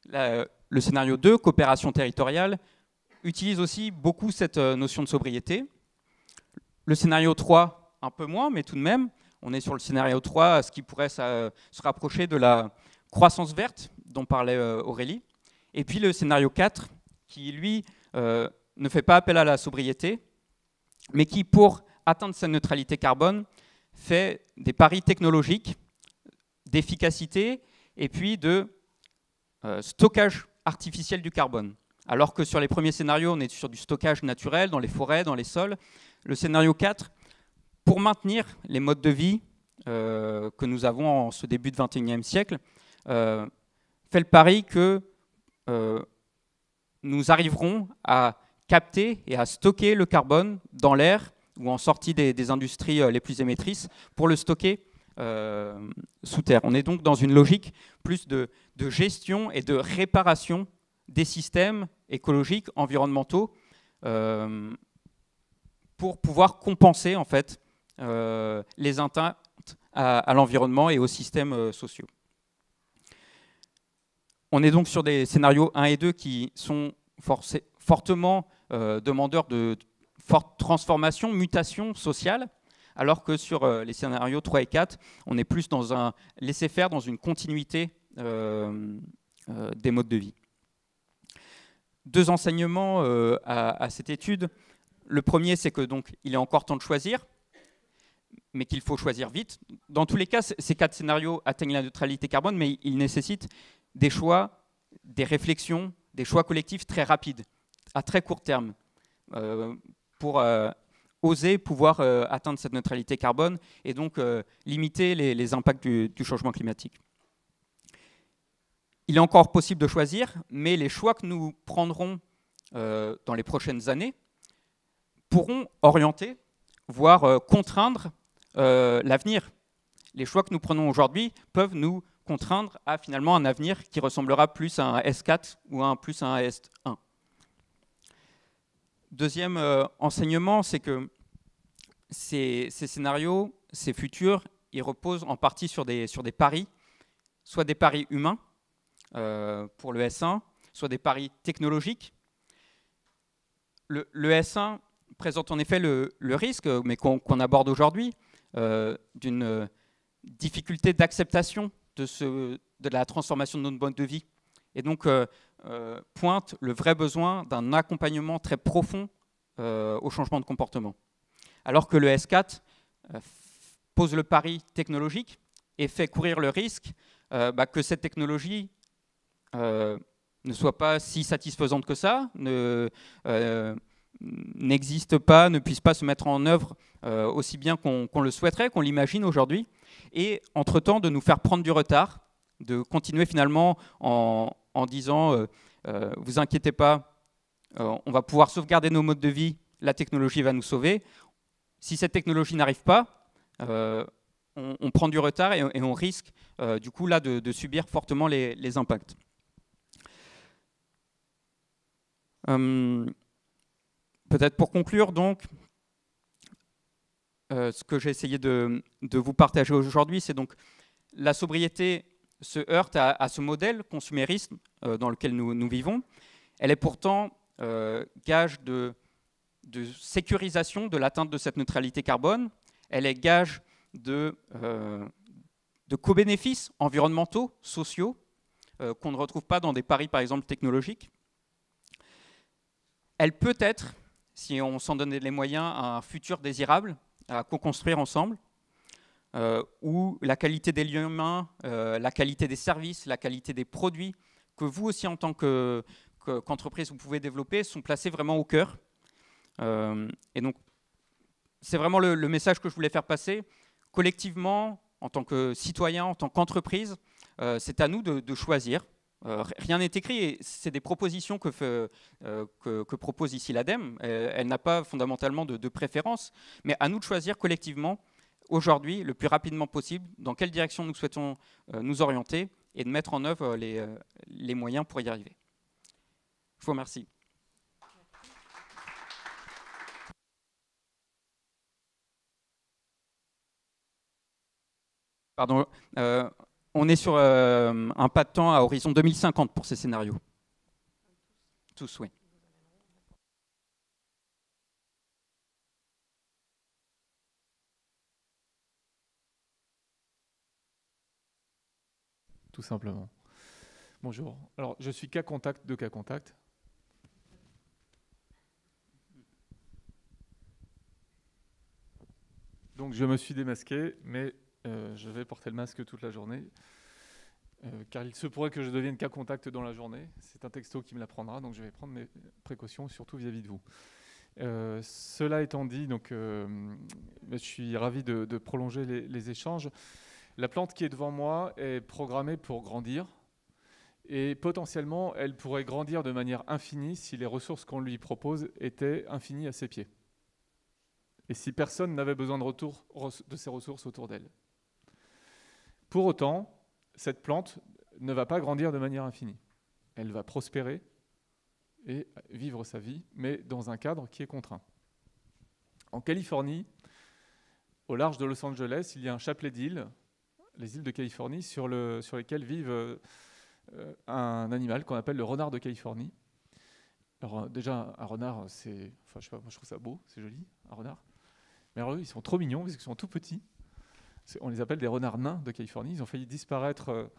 Le scénario 2, coopération territoriale, utilise aussi beaucoup cette notion de sobriété. Le scénario 3, un peu moins, mais tout de même, on est sur le scénario 3, ce qui pourrait se rapprocher de la croissance verte dont parlait Aurélie. Et puis le scénario 4, qui, lui, ne fait pas appel à la sobriété, mais qui, pour atteindre sa neutralité carbone, fait des paris technologiques, d'efficacité et puis de stockage artificiel du carbone. Alors que sur les premiers scénarios, on est sur du stockage naturel dans les forêts, dans les sols. Le scénario 4, pour maintenir les modes de vie que nous avons en ce début de XXIe siècle, fait le pari que nous arriverons à capter et à stocker le carbone dans l'air ou en sortie des industries les plus émettrices pour le stocker sous terre. On est donc dans une logique plus de gestion et de réparation des systèmes écologiques, environnementaux, pour pouvoir compenser en fait les atteintes à l'environnement et aux systèmes sociaux. On est donc sur des scénarios 1 et 2 qui sont fortement demandeurs de forte transformation, mutation sociale, alors que sur les scénarios 3 et 4, on est plus dans un laisser-faire, dans une continuité des modes de vie. Deux enseignements à cette étude. Le premier, c'est que donc il est encore temps de choisir, mais qu'il faut choisir vite. Dans tous les cas, ces 4 scénarios atteignent la neutralité carbone, mais ils nécessitent des choix, des réflexions, des choix collectifs très rapides, à très court terme, pour oser pouvoir atteindre cette neutralité carbone et donc limiter les impacts du changement climatique. Il est encore possible de choisir, mais les choix que nous prendrons dans les prochaines années pourront orienter, voire contraindre l'avenir. Les choix que nous prenons aujourd'hui peuvent nous contraindre à finalement un avenir qui ressemblera plus à un S4 ou plus à un S1. Deuxième enseignement, c'est que ces scénarios, ces futurs, ils reposent en partie sur des paris, soit des paris humains pour le S1, soit des paris technologiques. Le S1 présente en effet le risque, mais qu'on aborde aujourd'hui, d'une difficulté d'acceptation de la transformation de notre mode de vie. Et donc pointe le vrai besoin d'un accompagnement très profond au changement de comportement. Alors que le S4 pose le pari technologique et fait courir le risque que cette technologie ne soit pas si satisfaisante que ça, n'existe pas, ne puisse pas se mettre en œuvre aussi bien qu'on le souhaiterait, qu'on l'imagine aujourd'hui, et entre-temps de nous faire prendre du retard, de continuer finalement en disant vous inquiétez pas, on va pouvoir sauvegarder nos modes de vie, la technologie va nous sauver. Si cette technologie n'arrive pas, on prend du retard et on risque du coup là de subir fortement les impacts. Peut-être pour conclure donc, ce que j'ai essayé de vous partager aujourd'hui, c'est donc la sobriété se heurte à ce modèle consumériste dans lequel nous vivons. Elle est pourtant gage de sécurisation de l'atteinte de cette neutralité carbone. Elle est gage de co-bénéfices environnementaux, sociaux, qu'on ne retrouve pas dans des paris, par exemple, technologiques. Elle peut être, si on s'en donnait les moyens, un futur désirable à co-construire ensemble, où la qualité des liens humains, la qualité des services, la qualité des produits que vous aussi en tant qu'entreprise vous pouvez développer sont placés vraiment au cœur. Et donc, c'est vraiment le message que je voulais faire passer. Collectivement, en tant que citoyen, en tant qu'entreprise, c'est à nous de choisir. Rien n'est écrit, et c'est des propositions que propose ici l'ADEME. Elle n'a pas fondamentalement de préférence, mais à nous de choisir collectivement, aujourd'hui, le plus rapidement possible, dans quelle direction nous souhaitons nous orienter, et de mettre en œuvre les moyens pour y arriver. Je vous remercie. Pardon, on est sur un pas de temps à horizon 2050 pour ces scénarios. Tous, oui. Tout simplement. Bonjour. Alors, je suis cas contact de cas contact. Donc, je me suis démasqué, mais je vais porter le masque toute la journée. Car il se pourrait que je devienne cas contact dans la journée. C'est un texto qui me l'apprendra, donc je vais prendre mes précautions, surtout vis-à-vis de vous. Cela étant dit, donc, je suis ravi de prolonger les échanges. La plante qui est devant moi est programmée pour grandir. Et potentiellement, elle pourrait grandir de manière infinie si les ressources qu'on lui propose étaient infinies à ses pieds. Et si personne n'avait besoin de ces ressources autour d'elle. Pour autant, cette plante ne va pas grandir de manière infinie. Elle va prospérer et vivre sa vie, mais dans un cadre qui est contraint. En Californie, au large de Los Angeles, il y a un chapelet d'îles, les îles de Californie, sur lesquelles vivent un animal qu'on appelle le renard de Californie. Alors déjà, un renard, je sais pas, moi je trouve ça beau, c'est joli, un renard. Mais alors eux, ils sont trop mignons parce qu'ils sont tout petits. On les appelle des renards nains de Californie. Ils ont failli disparaître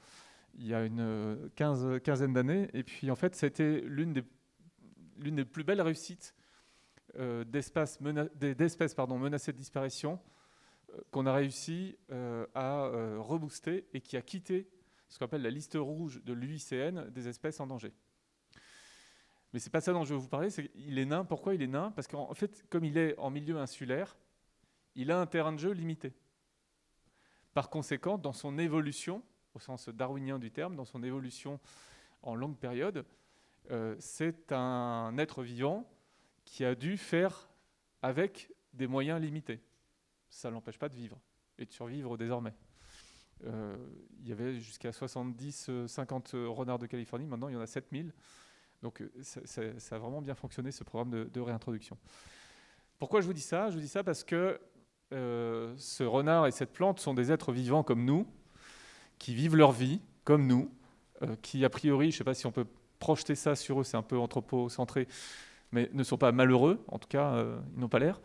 il y a une quinzaine d'années. Et puis en fait, c'était l'une des plus belles réussites d'espèces menacées de disparition qu'on a réussi à rebooster et qui a quitté ce qu'on appelle la liste rouge de l'UICN des espèces en danger. Mais c'est pas ça dont je veux vous parler, c'est qu'il est nain. Pourquoi il est nain? Parce qu'en fait, comme il est en milieu insulaire, il a un terrain de jeu limité. Par conséquent, dans son évolution, au sens darwinien du terme, dans son évolution en longue période, c'est un être vivant qui a dû faire avec des moyens limités. Ça ne l'empêche pas de vivre et de survivre désormais. Il y avait jusqu'à 70-50 renards de Californie, maintenant il y en a 7000. Donc ça a vraiment bien fonctionné, ce programme de réintroduction. Pourquoi je vous dis ça? Je vous dis ça parce que ce renard et cette plante sont des êtres vivants comme nous, qui vivent leur vie comme nous, qui a priori, je ne sais pas si on peut projeter ça sur eux, c'est un peu anthropocentré, mais ne sont pas malheureux, en tout cas, ils n'ont pas l'air.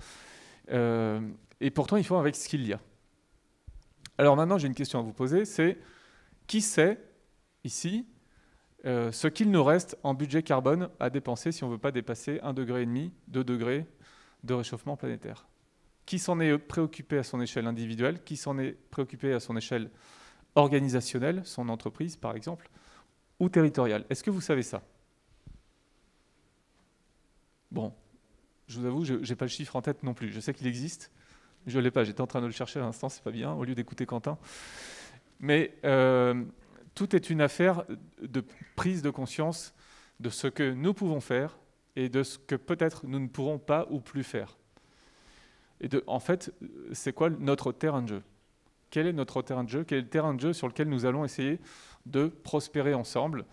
Et pourtant, ils font avec ce qu'il y a. Alors maintenant, j'ai une question à vous poser, c'est qui sait, ici, ce qu'il nous reste en budget carbone à dépenser si on ne veut pas dépasser 1,5 degré, 2 degrés de réchauffement planétaire? Qui s'en est préoccupé à son échelle individuelle? Qui s'en est préoccupé à son échelle organisationnelle, son entreprise par exemple, ou territoriale? Est-ce que vous savez ça? Bon, je vous avoue, je n'ai pas le chiffre en tête non plus. Je sais qu'il existe. Je ne l'ai pas, j'étais en train de le chercher à l'instant, c'est pas bien, au lieu d'écouter Quentin. Mais tout est une affaire de prise de conscience de ce que nous pouvons faire et de ce que peut-être nous ne pourrons pas ou plus faire. Et en fait, c'est quoi notre terrain de jeu? Quel est notre terrain de jeu? Quel est le terrain de jeu sur lequel nous allons essayer de prospérer ensemble,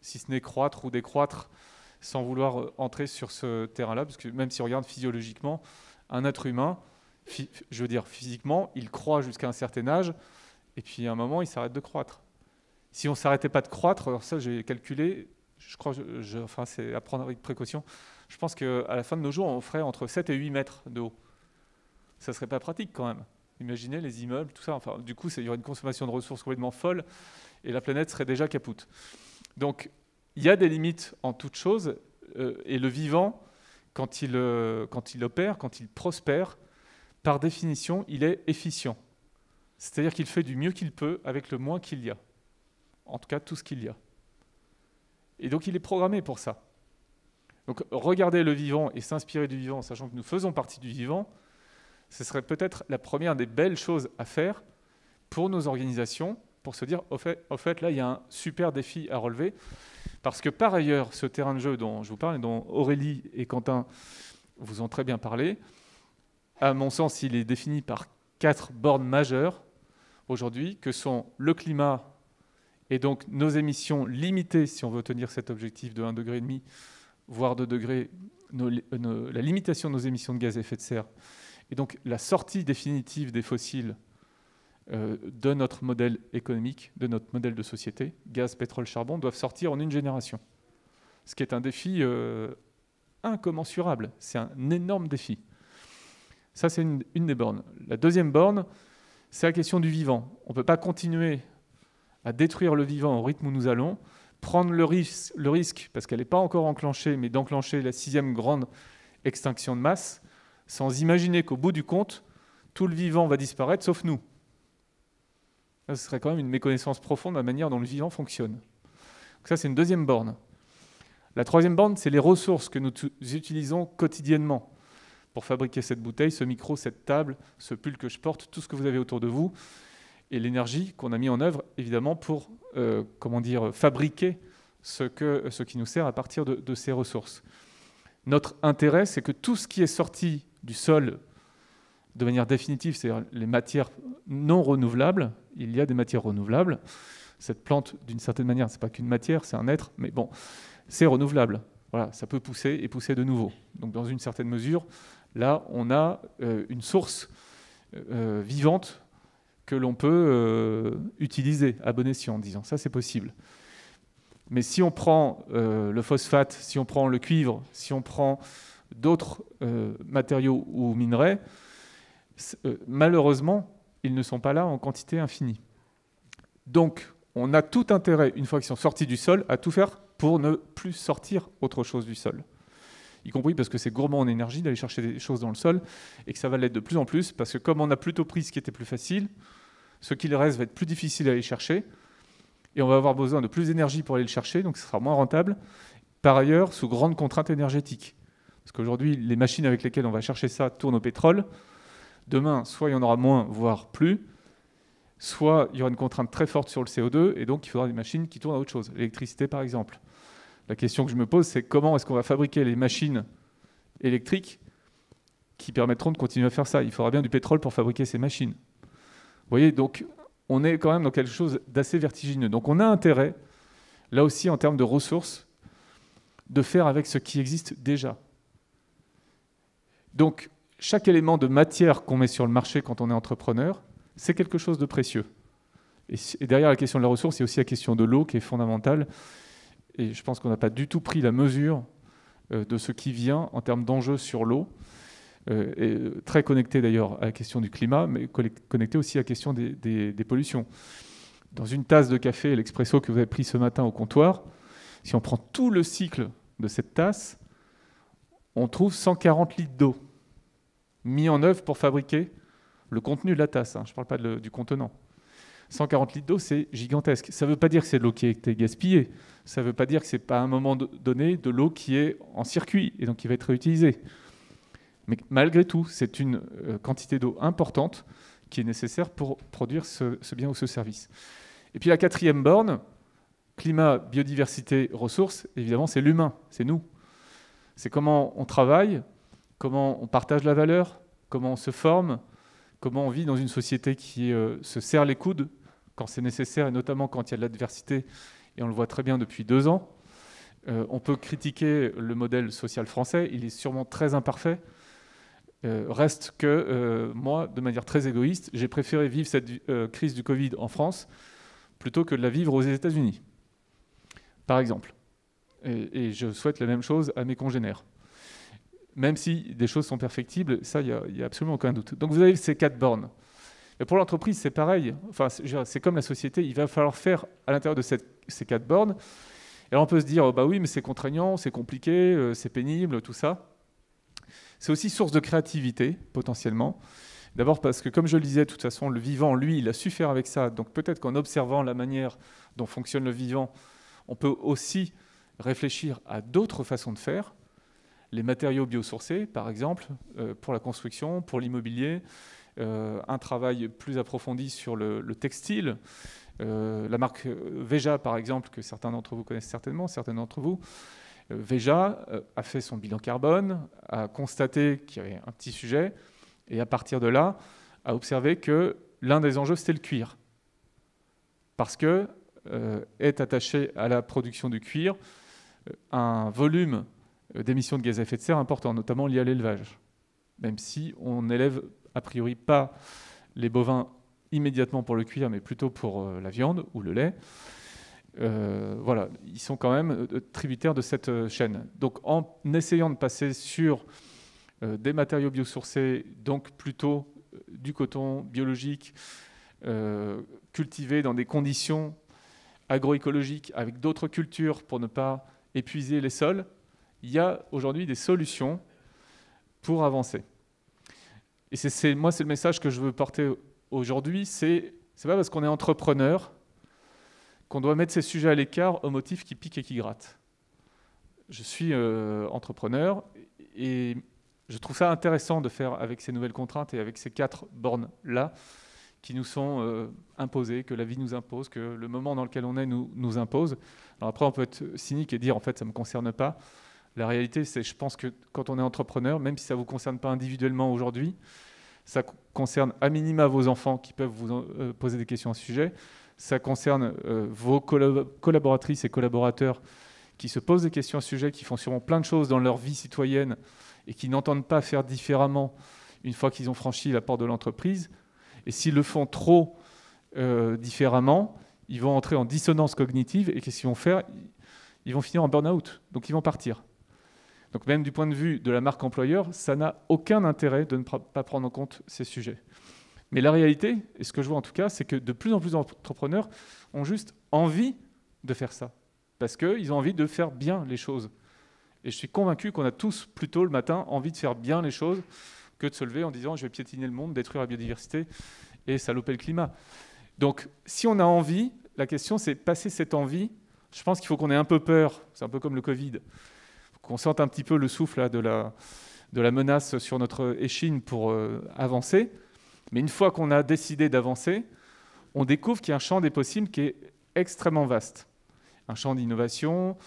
si ce n'est croître ou décroître, sans vouloir entrer sur ce terrain-là, parce que même si on regarde physiologiquement, un être humain, je veux dire physiquement, il croît jusqu'à un certain âge, et puis à un moment, il s'arrête de croître. Si on ne s'arrêtait pas de croître, alors ça j'ai calculé, je crois, enfin c'est à prendre avec précaution, je pense qu'à la fin de nos jours, on ferait entre 7 et 8 mètres de haut. Ça ne serait pas pratique quand même. Imaginez les immeubles, tout ça. Enfin, du coup, il y aurait une consommation de ressources complètement folle et la planète serait déjà capoute. Donc, il y a des limites en toute chose et le vivant, quand il opère, quand il prospère, par définition, il est efficient. C'est-à-dire qu'il fait du mieux qu'il peut avec le moins qu'il y a. En tout cas, tout ce qu'il y a. Et donc, il est programmé pour ça. Donc, regarder le vivant et s'inspirer du vivant, sachant que nous faisons partie du vivant, ce serait peut-être la première des belles choses à faire pour nos organisations, pour se dire, au fait, là, il y a un super défi à relever. Parce que par ailleurs, ce terrain de jeu dont je vous parle, et dont Aurélie et Quentin vous ont très bien parlé, à mon sens, il est défini par 4 bornes majeures aujourd'hui, que sont le climat et donc nos émissions limitées, si on veut tenir cet objectif de 1,5 degré, voire 2 degrés, la limitation de nos émissions de gaz à effet de serre, et donc la sortie définitive des fossiles de notre modèle économique, de notre modèle de société, gaz, pétrole, charbon, doivent sortir en une génération. Ce qui est un défi incommensurable. C'est un énorme défi. Ça, c'est une des bornes. La deuxième borne, c'est la question du vivant. On ne peut pas continuer à détruire le vivant au rythme où nous allons, prendre le risque parce qu'elle n'est pas encore enclenchée, mais d'enclencher la 6e grande extinction de masse, sans imaginer qu'au bout du compte, tout le vivant va disparaître, sauf nous. Ça, ce serait quand même une méconnaissance profonde de la manière dont le vivant fonctionne. Donc ça, c'est une deuxième borne. La troisième borne, c'est les ressources que nous utilisons quotidiennement pour fabriquer cette bouteille, ce micro, cette table, ce pull que je porte, tout ce que vous avez autour de vous, et l'énergie qu'on a mis en œuvre, évidemment, pour fabriquer ce qui nous sert à partir de ces ressources. Notre intérêt, c'est que tout ce qui est sorti du sol de manière définitive, c'est-à-dire les matières non renouvelables, il y a des matières renouvelables. Cette plante, d'une certaine manière, ce n'est pas qu'une matière, c'est un être, mais bon, c'est renouvelable. Voilà, ça peut pousser et pousser de nouveau. Donc, dans une certaine mesure, là, on a une source vivante que l'on peut utiliser à bon escient, disons. Ça, c'est possible. Mais si on prend le phosphate, si on prend le cuivre, si on prend d'autres matériaux ou minerais, malheureusement, ils ne sont pas là en quantité infinie. Donc, on a tout intérêt, une fois qu'ils sont sortis du sol, à tout faire pour ne plus sortir autre chose du sol. Y compris parce que c'est gourmand en énergie d'aller chercher des choses dans le sol et que ça va l'être de plus en plus, parce que comme on a plutôt pris ce qui était plus facile, ce qu'il reste va être plus difficile à aller chercher et on va avoir besoin de plus d'énergie pour aller le chercher, donc ce sera moins rentable. Par ailleurs, sous grande contrainte énergétique. Parce qu'aujourd'hui, les machines avec lesquelles on va chercher ça tournent au pétrole. Demain, soit il y en aura moins, voire plus, soit il y aura une contrainte très forte sur le CO2, et donc il faudra des machines qui tournent à autre chose, l'électricité par exemple. La question que je me pose, c'est comment est-ce qu'on va fabriquer les machines électriques qui permettront de continuer à faire ça. Il faudra bien du pétrole pour fabriquer ces machines. Vous voyez, donc on est quand même dans quelque chose d'assez vertigineux. Donc on a intérêt, là aussi en termes de ressources, de faire avec ce qui existe déjà. Donc chaque élément de matière qu'on met sur le marché quand on est entrepreneur, c'est quelque chose de précieux. Et derrière la question de la ressource, il y a aussi la question de l'eau qui est fondamentale. Et je pense qu'on n'a pas du tout pris la mesure de ce qui vient en termes d'enjeux sur l'eau. Et très connecté d'ailleurs à la question du climat, mais connecté aussi à la question des pollutions. Dans une tasse de café, l'expresso que vous avez pris ce matin au comptoir, si on prend tout le cycle de cette tasse, on trouve 140 litres d'eau mis en œuvre pour fabriquer le contenu de la tasse. Je ne parle pas du contenant. 140 litres d'eau, c'est gigantesque. Ça ne veut pas dire que c'est de l'eau qui a été gaspillée. Ça ne veut pas dire que ce n'est pas à un moment donné de l'eau qui est en circuit et donc qui va être réutilisée. Mais malgré tout, c'est une quantité d'eau importante qui est nécessaire pour produire ce bien ou ce service. Et puis la quatrième borne, climat, biodiversité, ressources, évidemment, c'est l'humain, c'est nous. C'est comment on travaille, comment on partage la valeur, comment on se forme, comment on vit dans une société qui se serre les coudes quand c'est nécessaire, et notamment quand il y a de l'adversité, et on le voit très bien depuis 2 ans. On peut critiquer le modèle social français, il est sûrement très imparfait. Reste que moi, de manière très égoïste, j'ai préféré vivre cette crise du Covid en France plutôt que de la vivre aux États-Unis, par exemple. Et je souhaite la même chose à mes congénères. Même si des choses sont perfectibles, ça, il n'y a absolument aucun doute. Donc vous avez ces 4 bornes. Et pour l'entreprise, c'est pareil. Enfin, c'est comme la société, il va falloir faire à l'intérieur de ces 4 bornes. Et alors on peut se dire, bah oui, mais c'est contraignant, c'est compliqué, c'est pénible, tout ça. C'est aussi source de créativité, potentiellement. D'abord parce que, comme je le disais, de toute façon, le vivant, lui, il a su faire avec ça. Donc peut-être qu'en observant la manière dont fonctionne le vivant, on peut aussi réfléchir à d'autres façons de faire. Les matériaux biosourcés, par exemple, pour la construction, pour l'immobilier, un travail plus approfondi sur le textile. La marque Veja, par exemple, que certains d'entre vous connaissent certainement, certains d'entre vous, Veja a fait son bilan carbone, a constaté qu'il y avait un petit sujet, et à partir de là, a observé que l'un des enjeux, c'était le cuir. Parce que est attaché à la production du cuir un volume d'émissions de gaz à effet de serre important, notamment lié à l'élevage. Même si on n'élève a priori pas les bovins immédiatement pour le cuir, mais plutôt pour la viande ou le lait. Voilà, ils sont quand même tributaires de cette chaîne. Donc en essayant de passer sur des matériaux biosourcés, donc plutôt du coton biologique, cultivé dans des conditions agroécologiques avec d'autres cultures pour ne pas épuiser les sols, il y a aujourd'hui des solutions pour avancer. Et moi, c'est le message que je veux porter aujourd'hui. C'est pas parce qu'on est entrepreneur qu'on doit mettre ces sujets à l'écart au motif qui pique et qui gratte. Je suis entrepreneur et je trouve ça intéressant de faire avec ces nouvelles contraintes et avec ces 4 bornes-là qui nous sont imposées, que la vie nous impose, que le moment dans lequel on est nous impose. Alors après, on peut être cynique et dire en fait, ça ne me concerne pas. La réalité, c'est je pense que quand on est entrepreneur, même si ça ne vous concerne pas individuellement aujourd'hui, ça concerne à minima vos enfants qui peuvent vous poser des questions à ce sujet. Ça concerne vos collaboratrices et collaborateurs qui se posent des questions à ce sujet, qui font sûrement plein de choses dans leur vie citoyenne et qui n'entendent pas faire différemment une fois qu'ils ont franchi la porte de l'entreprise. Et s'ils le font trop différemment, ils vont entrer en dissonance cognitive et qu'est-ce qu'ils vont faire ? Ils vont finir en burn-out, donc ils vont partir. Donc même du point de vue de la marque employeur, ça n'a aucun intérêt de ne pas prendre en compte ces sujets. Mais la réalité, et ce que je vois en tout cas, c'est que de plus en plus d'entrepreneurs ont juste envie de faire ça. Parce qu'ils ont envie de faire bien les choses. Et je suis convaincu qu'on a tous plutôt le matin envie de faire bien les choses que de se lever en disant « je vais piétiner le monde, détruire la biodiversité et saloper le climat ». Donc si on a envie, la question c'est passer cette envie. Je pense qu'il faut qu'on ait un peu peur, c'est un peu comme le Covid, qu'on sente un petit peu le souffle là, de la menace sur notre échine pour avancer. Mais une fois qu'on a décidé d'avancer, on découvre qu'il y a un champ des possibles qui est extrêmement vaste. Un champ d'innovation,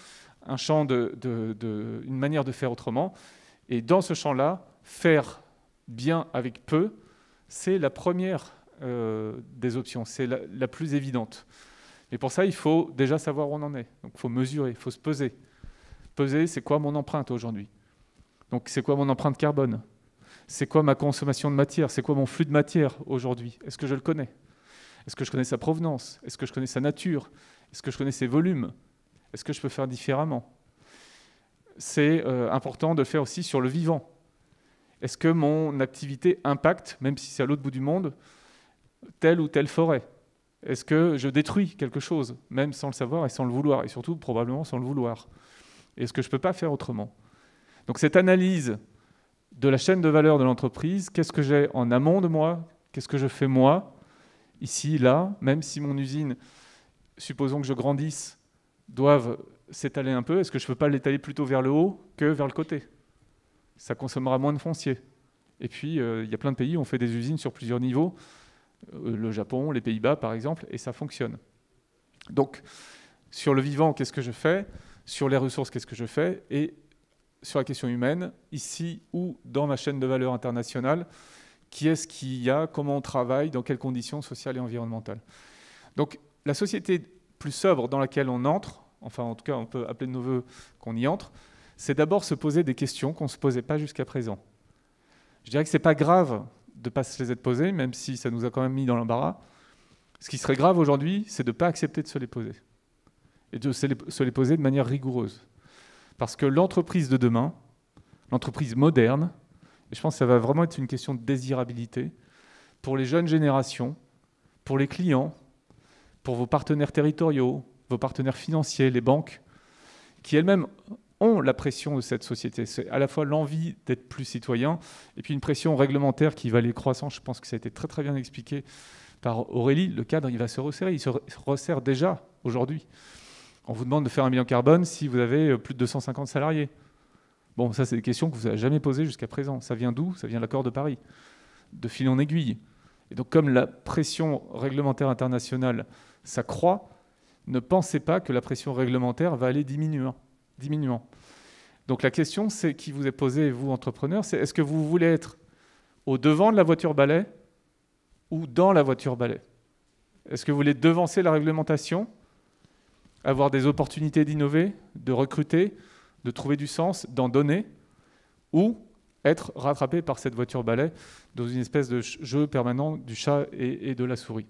un champ une manière de faire autrement. Et dans ce champ-là, faire bien avec peu, c'est la première des options, c'est la plus évidente. Et pour ça, il faut déjà savoir où on en est. Donc il faut mesurer, il faut se peser. Peser, c'est quoi mon empreinte aujourd'hui ? Donc c'est quoi mon empreinte carbone ? C'est quoi ma consommation de matière ? C'est quoi mon flux de matière aujourd'hui ? Est-ce que je le connais ? Est-ce que je connais sa provenance ? Est-ce que je connais sa nature ? Est-ce que je connais ses volumes ? Est-ce que je peux faire différemment ? C'est important de le faire aussi sur le vivant. Est-ce que mon activité impacte, même si c'est à l'autre bout du monde, telle ou telle forêt ? Est-ce que je détruis quelque chose, même sans le savoir et sans le vouloir, et surtout probablement sans le vouloir ? Est-ce que je ne peux pas faire autrement ? Donc cette analyse de la chaîne de valeur de l'entreprise, qu'est-ce que j'ai en amont de moi ? Qu'est-ce que je fais moi, ici, là, même si mon usine, supposons que je grandisse, doivent s'étaler un peu, est-ce que je ne peux pas l'étaler plutôt vers le haut que vers le côté ? Ça consommera moins de foncier. Et puis, il y a plein de pays où on fait des usines sur plusieurs niveaux, le Japon, les Pays-Bas par exemple, et ça fonctionne. Donc, sur le vivant, qu'est-ce que je fais ? Sur les ressources, qu'est-ce que je fais ? Et sur la question humaine, ici ou dans ma chaîne de valeur internationale, qui est-ce qu'il y a ? Comment on travaille ? Dans quelles conditions sociales et environnementales ? Donc, la société plus sobre dans laquelle on entre, enfin en tout cas on peut appeler de nos voeux qu'on y entre, c'est d'abord se poser des questions qu'on ne se posait pas jusqu'à présent. Je dirais que ce n'est pas grave de ne pas se les être posées, même si ça nous a quand même mis dans l'embarras. Ce qui serait grave aujourd'hui, c'est de ne pas accepter de se les poser. Et de se les poser de manière rigoureuse. Parce que l'entreprise de demain, l'entreprise moderne, et je pense que ça va vraiment être une question de désirabilité, pour les jeunes générations, pour les clients, pour vos partenaires territoriaux, vos partenaires financiers, les banques, qui elles-mêmes ont la pression de cette société. C'est à la fois l'envie d'être plus citoyen et puis une pression réglementaire qui va aller croissant. Je pense que ça a été très très bien expliqué par Aurélie. Le cadre, il va se resserrer. Il se resserre déjà aujourd'hui. On vous demande de faire un bilan carbone si vous avez plus de 250 salariés. Bon, ça, c'est des questions que vous n'avez jamais posées jusqu'à présent. Ça vient d'où ? Ça vient de l'accord de Paris, de fil en aiguille. Et donc, comme la pression réglementaire internationale s'accroît, ne pensez pas que la pression réglementaire va aller diminuant. Donc la question qui vous est posée, vous, entrepreneurs, c'est est-ce que vous voulez être au devant de la voiture balai ou dans la voiture balai ? Est-ce que vous voulez devancer la réglementation, avoir des opportunités d'innover, de recruter, de trouver du sens, d'en donner ? Ou être rattrapé par cette voiture balai dans une espèce de jeu permanent du chat et de la souris.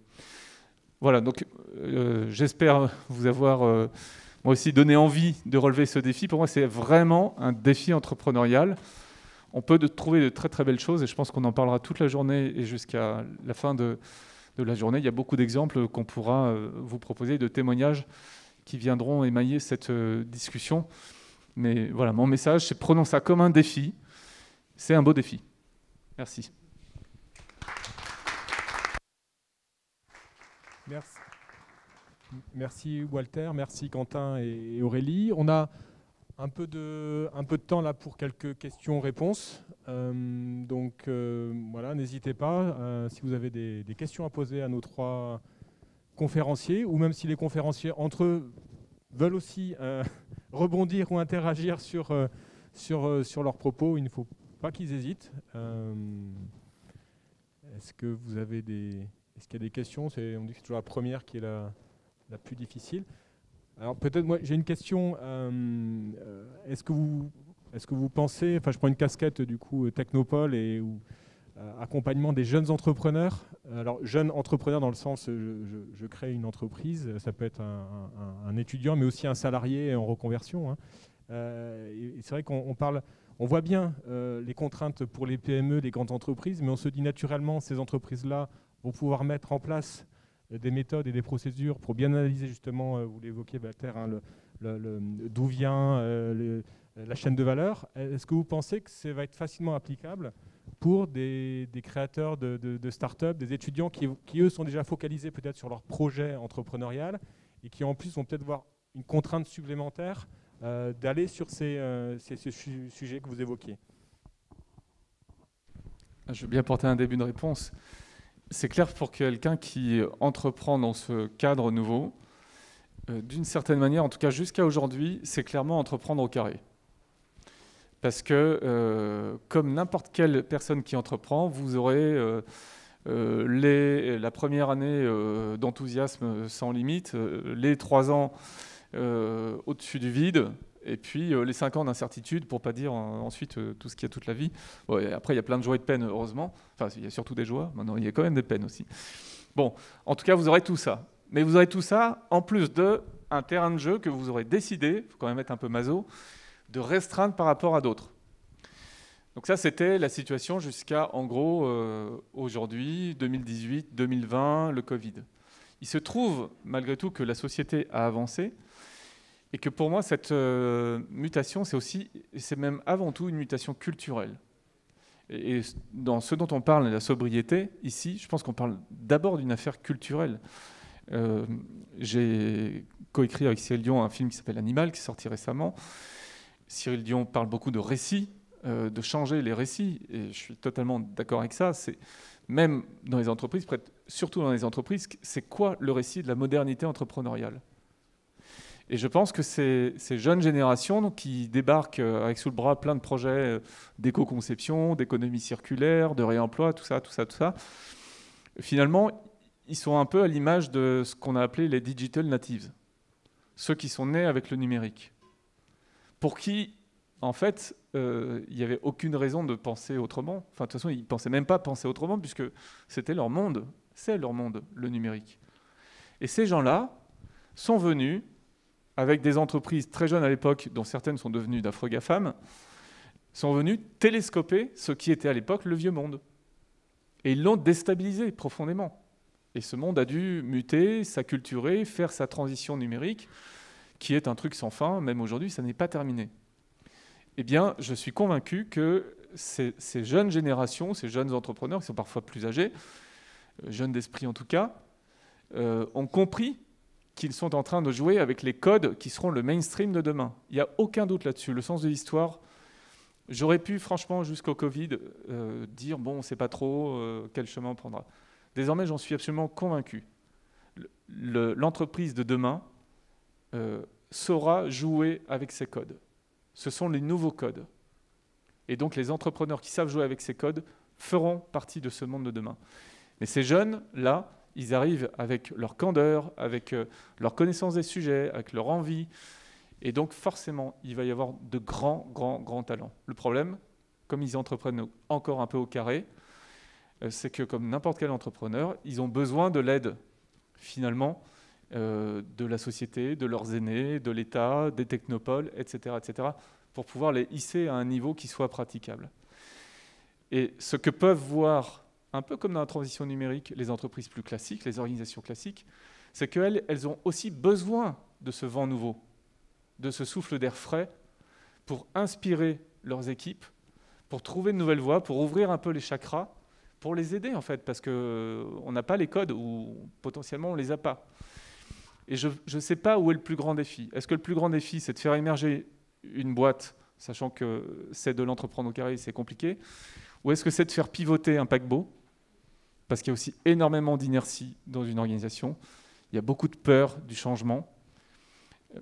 Voilà, donc j'espère vous avoir moi aussi donné envie de relever ce défi. Pour moi, c'est vraiment un défi entrepreneurial. On peut trouver de très très belles choses et je pense qu'on en parlera toute la journée et jusqu'à la fin de la journée. Il y a beaucoup d'exemples qu'on pourra vous proposer, de témoignages qui viendront émailler cette discussion. Mais voilà, mon message, c'est prenons ça comme un défi. C'est un beau défi. Merci. Merci Walter, merci Quentin et Aurélie. On a un peu de temps là pour quelques questions-réponses. Voilà, n'hésitez pas. Si vous avez des questions à poser à nos 3 conférenciers, ou même si les conférenciers entre eux veulent aussi rebondir ou interagir sur leurs propos, il ne faut pas qu'ils hésitent. Est-ce qu'il y a des questions? On dit que c'est toujours la première qui est la plus difficile. Alors peut-être, moi j'ai une question. Est-ce que vous pensez, je prends une casquette du coup Technopole ou accompagnement des jeunes entrepreneurs. Alors jeunes entrepreneurs dans le sens, je crée une entreprise, ça peut être un étudiant, mais aussi un salarié en reconversion. Hein. Et c'est vrai qu'on voit bien les contraintes pour les PME, les grandes entreprises, mais on se dit naturellement ces entreprises-là vont pouvoir mettre en place des méthodes et des procédures pour bien analyser justement, vous l'évoquiez Walter, hein, d'où vient la chaîne de valeur. Est-ce que vous pensez que ça va être facilement applicable pour des créateurs de start-up, des étudiants qui eux sont déjà focalisés peut-être sur leur projet entrepreneurial et qui en plus vont peut-être voir une contrainte supplémentaire d'aller sur ces sujets que vous évoquiez? Je vais bien porter un début de réponse. C'est clair, pour quelqu'un qui entreprend dans ce cadre nouveau, d'une certaine manière, en tout cas jusqu'à aujourd'hui, c'est clairement entreprendre au carré. Parce que, comme n'importe quelle personne qui entreprend, vous aurez la première année d'enthousiasme sans limite, les 3 ans au-dessus du vide, et puis les 5 ans d'incertitude, pour ne pas dire ensuite tout ce qu'il y a toute la vie. Bon, après, il y a plein de joies et de peines, heureusement. Enfin, il y a surtout des joies, maintenant il y a quand même des peines aussi. Bon, en tout cas, vous aurez tout ça. Mais vous aurez tout ça en plus d'un terrain de jeu que vous aurez décidé, il faut quand même être un peu maso, de restreindre par rapport à d'autres. Donc ça, c'était la situation jusqu'à, en gros, aujourd'hui, 2018, 2020, le Covid. Il se trouve, malgré tout, que la société a avancé et que pour moi, cette mutation, c'est même avant tout une mutation culturelle. Et dans ce dont on parle, la sobriété, ici, je pense qu'on parle d'abord d'une affaire culturelle. J'ai coécrit avec Cyril Dion un film qui s'appelle Animal, qui est sorti récemment. Cyril Dion parle beaucoup de récits, de changer les récits, et je suis totalement d'accord avec ça. C'est même dans les entreprises, surtout dans les entreprises, c'est quoi le récit de la modernité entrepreneuriale? Et je pense que ces jeunes générations donc, qui débarquent avec sous le bras plein de projets d'éco-conception, d'économie circulaire, de réemploi, tout ça, finalement, ils sont un peu à l'image de ce qu'on a appelé les digital natives, ceux qui sont nés avec le numérique, pour qui, en fait, il n'y avait aucune raison de penser autrement. Enfin, de toute façon, ils ne pensaient même pas penser autrement, puisque c'était leur monde, c'est leur monde, le numérique. Et ces gens-là sont venus avec des entreprises très jeunes à l'époque, dont certaines sont devenues d'affreux GAFAM, sont venus télescoper ce qui était à l'époque le vieux monde. Et ils l'ont déstabilisé profondément. Et ce monde a dû muter, s'acculturer, faire sa transition numérique, qui est un truc sans fin. Même aujourd'hui, ça n'est pas terminé. Eh bien, je suis convaincu que ces jeunes générations, ces jeunes entrepreneurs, qui sont parfois plus âgés, jeunes d'esprit en tout cas, ont compris qu'ils sont en train de jouer avec les codes qui seront le mainstream de demain. Il n'y a aucun doute là-dessus. Le sens de l'histoire, j'aurais pu, franchement, jusqu'au Covid, dire, bon, on ne sait pas trop quel chemin on prendra. Désormais, j'en suis absolument convaincu. L'entreprise de demain saura jouer avec ces codes. Ce sont les nouveaux codes. Et donc, les entrepreneurs qui savent jouer avec ces codes feront partie de ce monde de demain. Mais ces jeunes-là, ils arrivent avec leur candeur, avec leur connaissance des sujets, avec leur envie. Et donc, forcément, il va y avoir de grands talents. Le problème, comme ils entreprennent encore un peu au carré, c'est que comme n'importe quel entrepreneur, ils ont besoin de l'aide, finalement, de la société, de leurs aînés, de l'État, des technopoles, etc., pour pouvoir les hisser à un niveau qui soit praticable. Et ce que peuvent voir, un peu comme dans la transition numérique, les entreprises plus classiques, les organisations classiques, c'est qu'elles ont aussi besoin de ce vent nouveau, de ce souffle d'air frais, pour inspirer leurs équipes, pour trouver de nouvelles voies, pour ouvrir un peu les chakras, pour les aider en fait, parce qu'on n'a pas les codes, ou potentiellement on ne les a pas. Et je ne sais pas où est le plus grand défi. Est-ce que le plus grand défi, c'est de faire émerger une boîte, sachant que c'est de l'entreprendre au carré, c'est compliqué, ou est-ce que c'est de faire pivoter un paquebot? Parce qu'il y a aussi énormément d'inertie dans une organisation. Il y a beaucoup de peur du changement,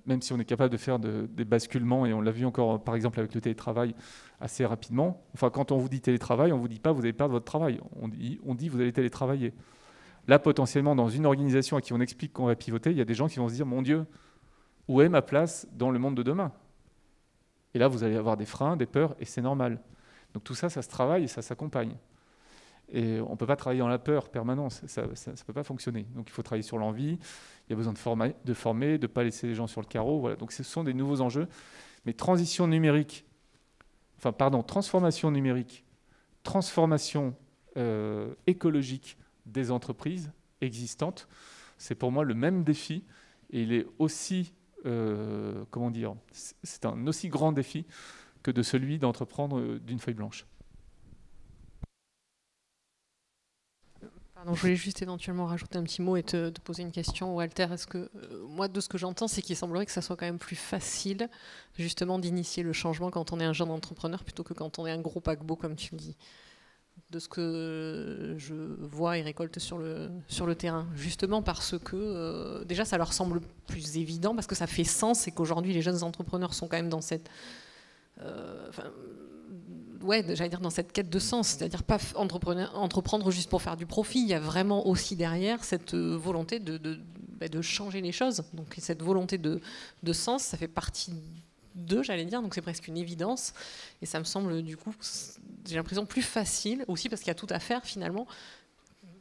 même si on est capable de faire des basculements, et on l'a vu encore par exemple avec le télétravail assez rapidement. Enfin, quand on vous dit télétravail, on ne vous dit pas vous allez perdre votre travail, on dit vous allez télétravailler. Là, potentiellement, dans une organisation à qui on explique qu'on va pivoter, il y a des gens qui vont se dire, mon Dieu, où est ma place dans le monde de demain? Et là, vous allez avoir des freins, des peurs, et c'est normal. Donc tout ça, ça se travaille et ça s'accompagne. Et on ne peut pas travailler dans la peur permanente, ça ne peut pas fonctionner. Donc il faut travailler sur l'envie, il y a besoin de former, de ne pas laisser les gens sur le carreau. Voilà. Donc ce sont des nouveaux enjeux. Mais transformation numérique, transformation écologique des entreprises existantes, c'est pour moi le même défi. Et il est aussi, c'est un aussi grand défi que de celui d'entreprendre d'une feuille blanche. Pardon, je voulais juste éventuellement rajouter un petit mot et te poser une question, Walter. Est-ce que, moi, de ce que j'entends, c'est qu'il semblerait que ça soit quand même plus facile, justement, d'initier le changement quand on est un jeune entrepreneur plutôt que quand on est un gros paquebot, comme tu le dis. De ce que je vois et récolte sur le terrain. Justement parce que, déjà, ça leur semble plus évident, parce que ça fait sens et qu'aujourd'hui, les jeunes entrepreneurs sont quand même dans cette... j'allais dire dans cette quête de sens, c'est-à-dire pas entreprendre juste pour faire du profit. Il y a vraiment aussi derrière cette volonté de changer les choses. Donc cette volonté de sens, ça fait partie d'eux, j'allais dire. Donc c'est presque une évidence. Et ça me semble du coup, j'ai l'impression plus facile aussi parce qu'il y a tout à faire finalement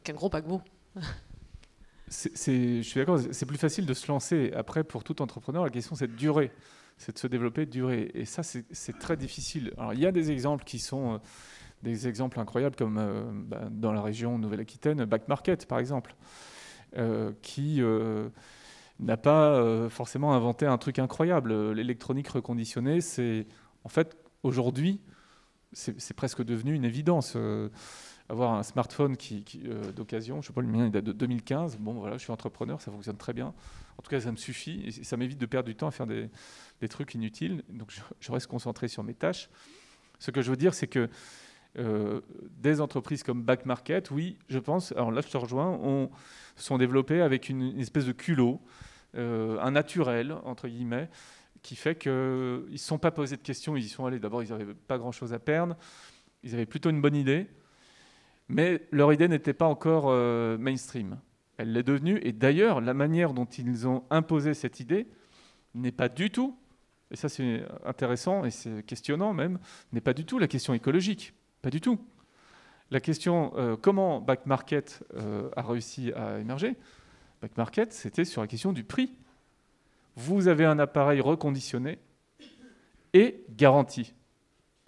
qu'un gros paquebot. Je suis d'accord, c'est plus facile de se lancer. Après, pour tout entrepreneur, la question c'est de durer. C'est de se développer, de durer. Et ça, c'est très difficile. Alors, il y a des exemples qui sont des exemples incroyables, comme dans la région Nouvelle-Aquitaine, Back Market, par exemple, qui n'a pas forcément inventé un truc incroyable. L'électronique reconditionnée, c'est en fait, aujourd'hui, c'est presque devenu une évidence. Avoir un smartphone d'occasion, je ne sais pas, le mien il date de 2015, bon voilà, je suis entrepreneur, ça fonctionne très bien. En tout cas, ça me suffit et ça m'évite de perdre du temps à faire des trucs inutiles. Donc je reste concentré sur mes tâches. Ce que je veux dire, c'est que des entreprises comme Back Market, oui, je pense, alors là je te rejoins, sont développées avec une espèce de culot, un naturel, entre guillemets, qui fait qu'ils ne se sont pas posés de questions, ils y sont allés. D'abord, ils n'avaient pas grand-chose à perdre, ils avaient plutôt une bonne idée. Mais leur idée n'était pas encore mainstream. Elle l'est devenue. Et d'ailleurs, la manière dont ils ont imposé cette idée n'est pas du tout, et ça c'est intéressant et c'est questionnant même, n'est pas du tout la question écologique. Pas du tout. La question comment Back Market a réussi à émerger, Back Market, c'était sur la question du prix. Vous avez un appareil reconditionné et garanti.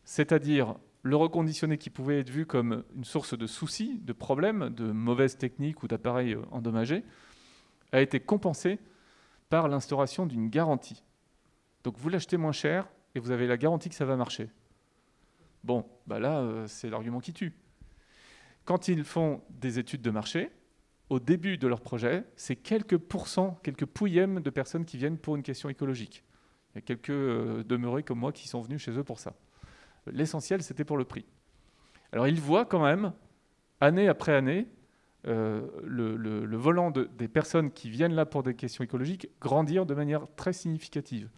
C'est-à-dire... le reconditionné qui pouvait être vu comme une source de soucis, de problèmes, de mauvaises techniques ou d'appareils endommagés, a été compensé par l'instauration d'une garantie. Donc vous l'achetez moins cher et vous avez la garantie que ça va marcher. Bon, là, c'est l'argument qui tue. Quand ils font des études de marché, au début de leur projet, c'est quelques pourcents, quelques pouillèmes de personnes qui viennent pour une question écologique. Il y a quelques demeurés comme moi qui sont venus chez eux pour ça. L'essentiel, c'était pour le prix. Alors, ils voient quand même, année après année, le volant des personnes qui viennent là pour des questions écologiques grandir de manière très significative.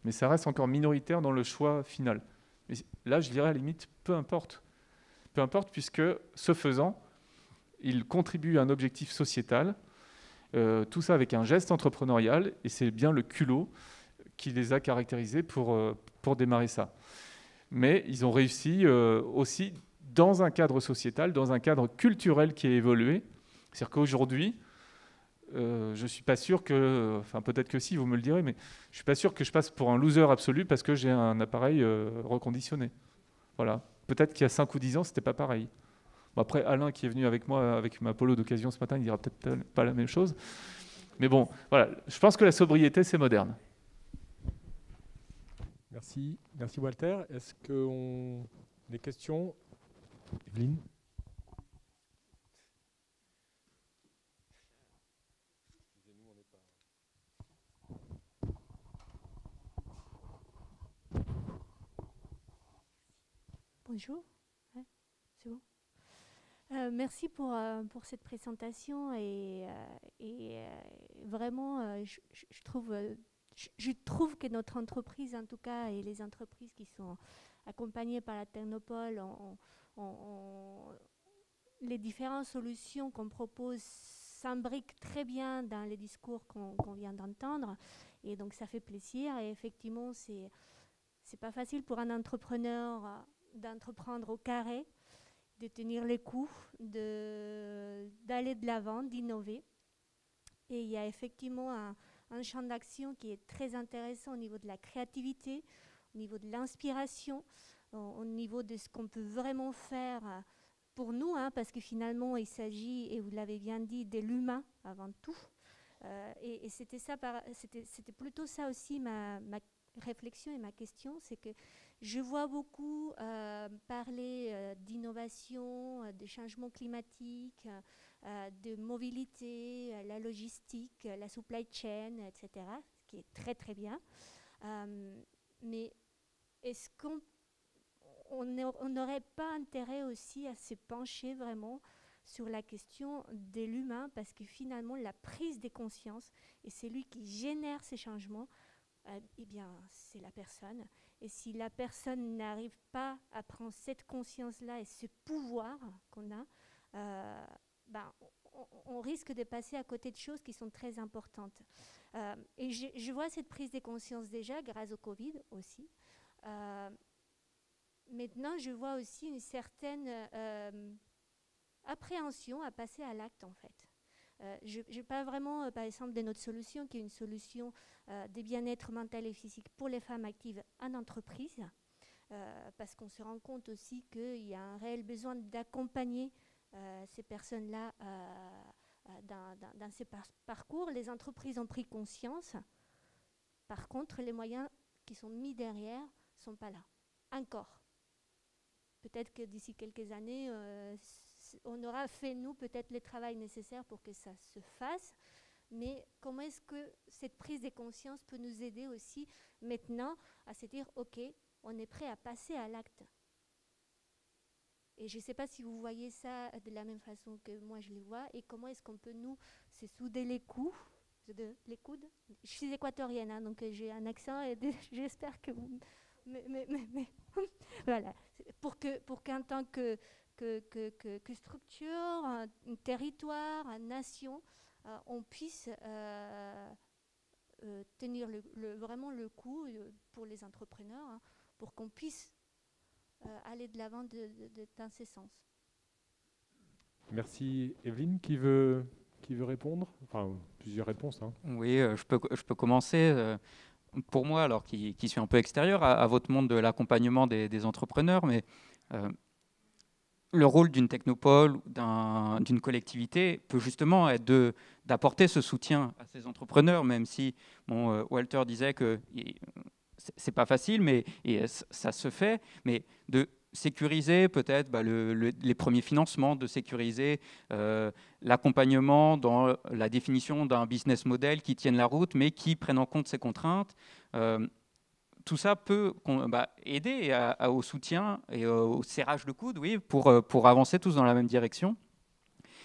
Mais ça reste encore minoritaire dans le choix final. Mais là, je dirais à la limite, peu importe. Peu importe, puisque, ce faisant, ils contribuent à un objectif sociétal, tout ça avec un geste entrepreneurial, et c'est bien le culot qui les a caractérisés pour démarrer ça. mais ils ont réussi aussi dans un cadre sociétal, dans un cadre culturel qui a évolué. C'est-à-dire qu'aujourd'hui, je ne suis pas sûr que, enfin peut-être que si, vous me le direz, mais je ne suis pas sûr que je passe pour un loser absolu parce que j'ai un appareil reconditionné. Voilà. Peut-être qu'il y a 5 ou 10 ans, ce n'était pas pareil. Bon, après, Alain qui est venu avec moi avec ma Polo d'occasion ce matin, il dira peut-être pas la même chose. Mais bon, voilà, je pense que la sobriété, c'est moderne. Merci, merci Walter. Est-ce qu'on a des questions? Evelyne? Bonjour. Ouais, c'est bon. Merci pour cette présentation et vraiment, je trouve que notre entreprise, en tout cas, et les entreprises qui sont accompagnées par la Technopole, les différentes solutions qu'on propose s'imbriquent très bien dans les discours qu'on vient d'entendre. Et donc, ça fait plaisir. Et effectivement, c'est pas facile pour un entrepreneur d'entreprendre au carré, de tenir les coups, d'aller de l'avant, d'innover. Et il y a effectivement un champ d'action qui est très intéressant au niveau de la créativité, au niveau de l'inspiration, au niveau de ce qu'on peut vraiment faire pour nous, parce que finalement, il s'agit, et vous l'avez bien dit, de l'humain avant tout. Et c'était plutôt ça aussi ma réflexion et ma question, c'est que je vois beaucoup parler d'innovation, de changement climatique, de mobilité, la logistique, la supply chain, etc., ce qui est très très bien. Mais est-ce qu'on n'aurait pas intérêt aussi à se pencher vraiment sur la question de l'humain, parce que finalement la prise de conscience, et c'est lui qui génère ces changements, eh bien, c'est la personne. Et si la personne n'arrive pas à prendre cette conscience-là et ce pouvoir qu'on a, on risque de passer à côté de choses qui sont très importantes. Et je vois cette prise de conscience déjà grâce au Covid aussi. Maintenant, je vois aussi une certaine appréhension à passer à l'acte, en fait. Je parle vraiment, par exemple, de notre solution, qui est une solution de bien-être mental et physique pour les femmes actives en entreprise, parce qu'on se rend compte aussi qu'il y a un réel besoin d'accompagner ces personnes-là dans ces parcours. Les entreprises ont pris conscience. Par contre, les moyens qui sont mis derrière ne sont pas là, encore. Peut-être que d'ici quelques années, on aura fait, nous, peut-être le travail nécessaire pour que ça se fasse. Mais comment est-ce que cette prise de conscience peut nous aider aussi maintenant à se dire, OK, on est prêt à passer à l'acte. Et je ne sais pas si vous voyez ça de la même façon que moi je le vois. Et comment est-ce qu'on peut, nous, se souder les coudes. Je suis équatorienne, donc j'ai un accent et j'espère que vous... Mais voilà, pour qu'en tant que structure, un territoire, une nation, on puisse tenir vraiment le coup pour les entrepreneurs, pour qu'on puisse aller de l'avant dans ces sens. Merci. Evelyne, qui veut répondre? Enfin, plusieurs réponses. Oui, je peux commencer. Pour moi, alors qui suis un peu extérieur à votre monde de l'accompagnement des entrepreneurs, mais le rôle d'une technopole, d'une collectivité peut justement être d'apporter ce soutien à ces entrepreneurs, même si Walter disait que c'est pas facile, mais ça se fait, mais de sécuriser peut-être les premiers financements, de sécuriser l'accompagnement dans la définition d'un business model qui tienne la route, mais qui prenne en compte ces contraintes. Tout ça peut aider au soutien et au serrage de coude, oui, pour avancer tous dans la même direction.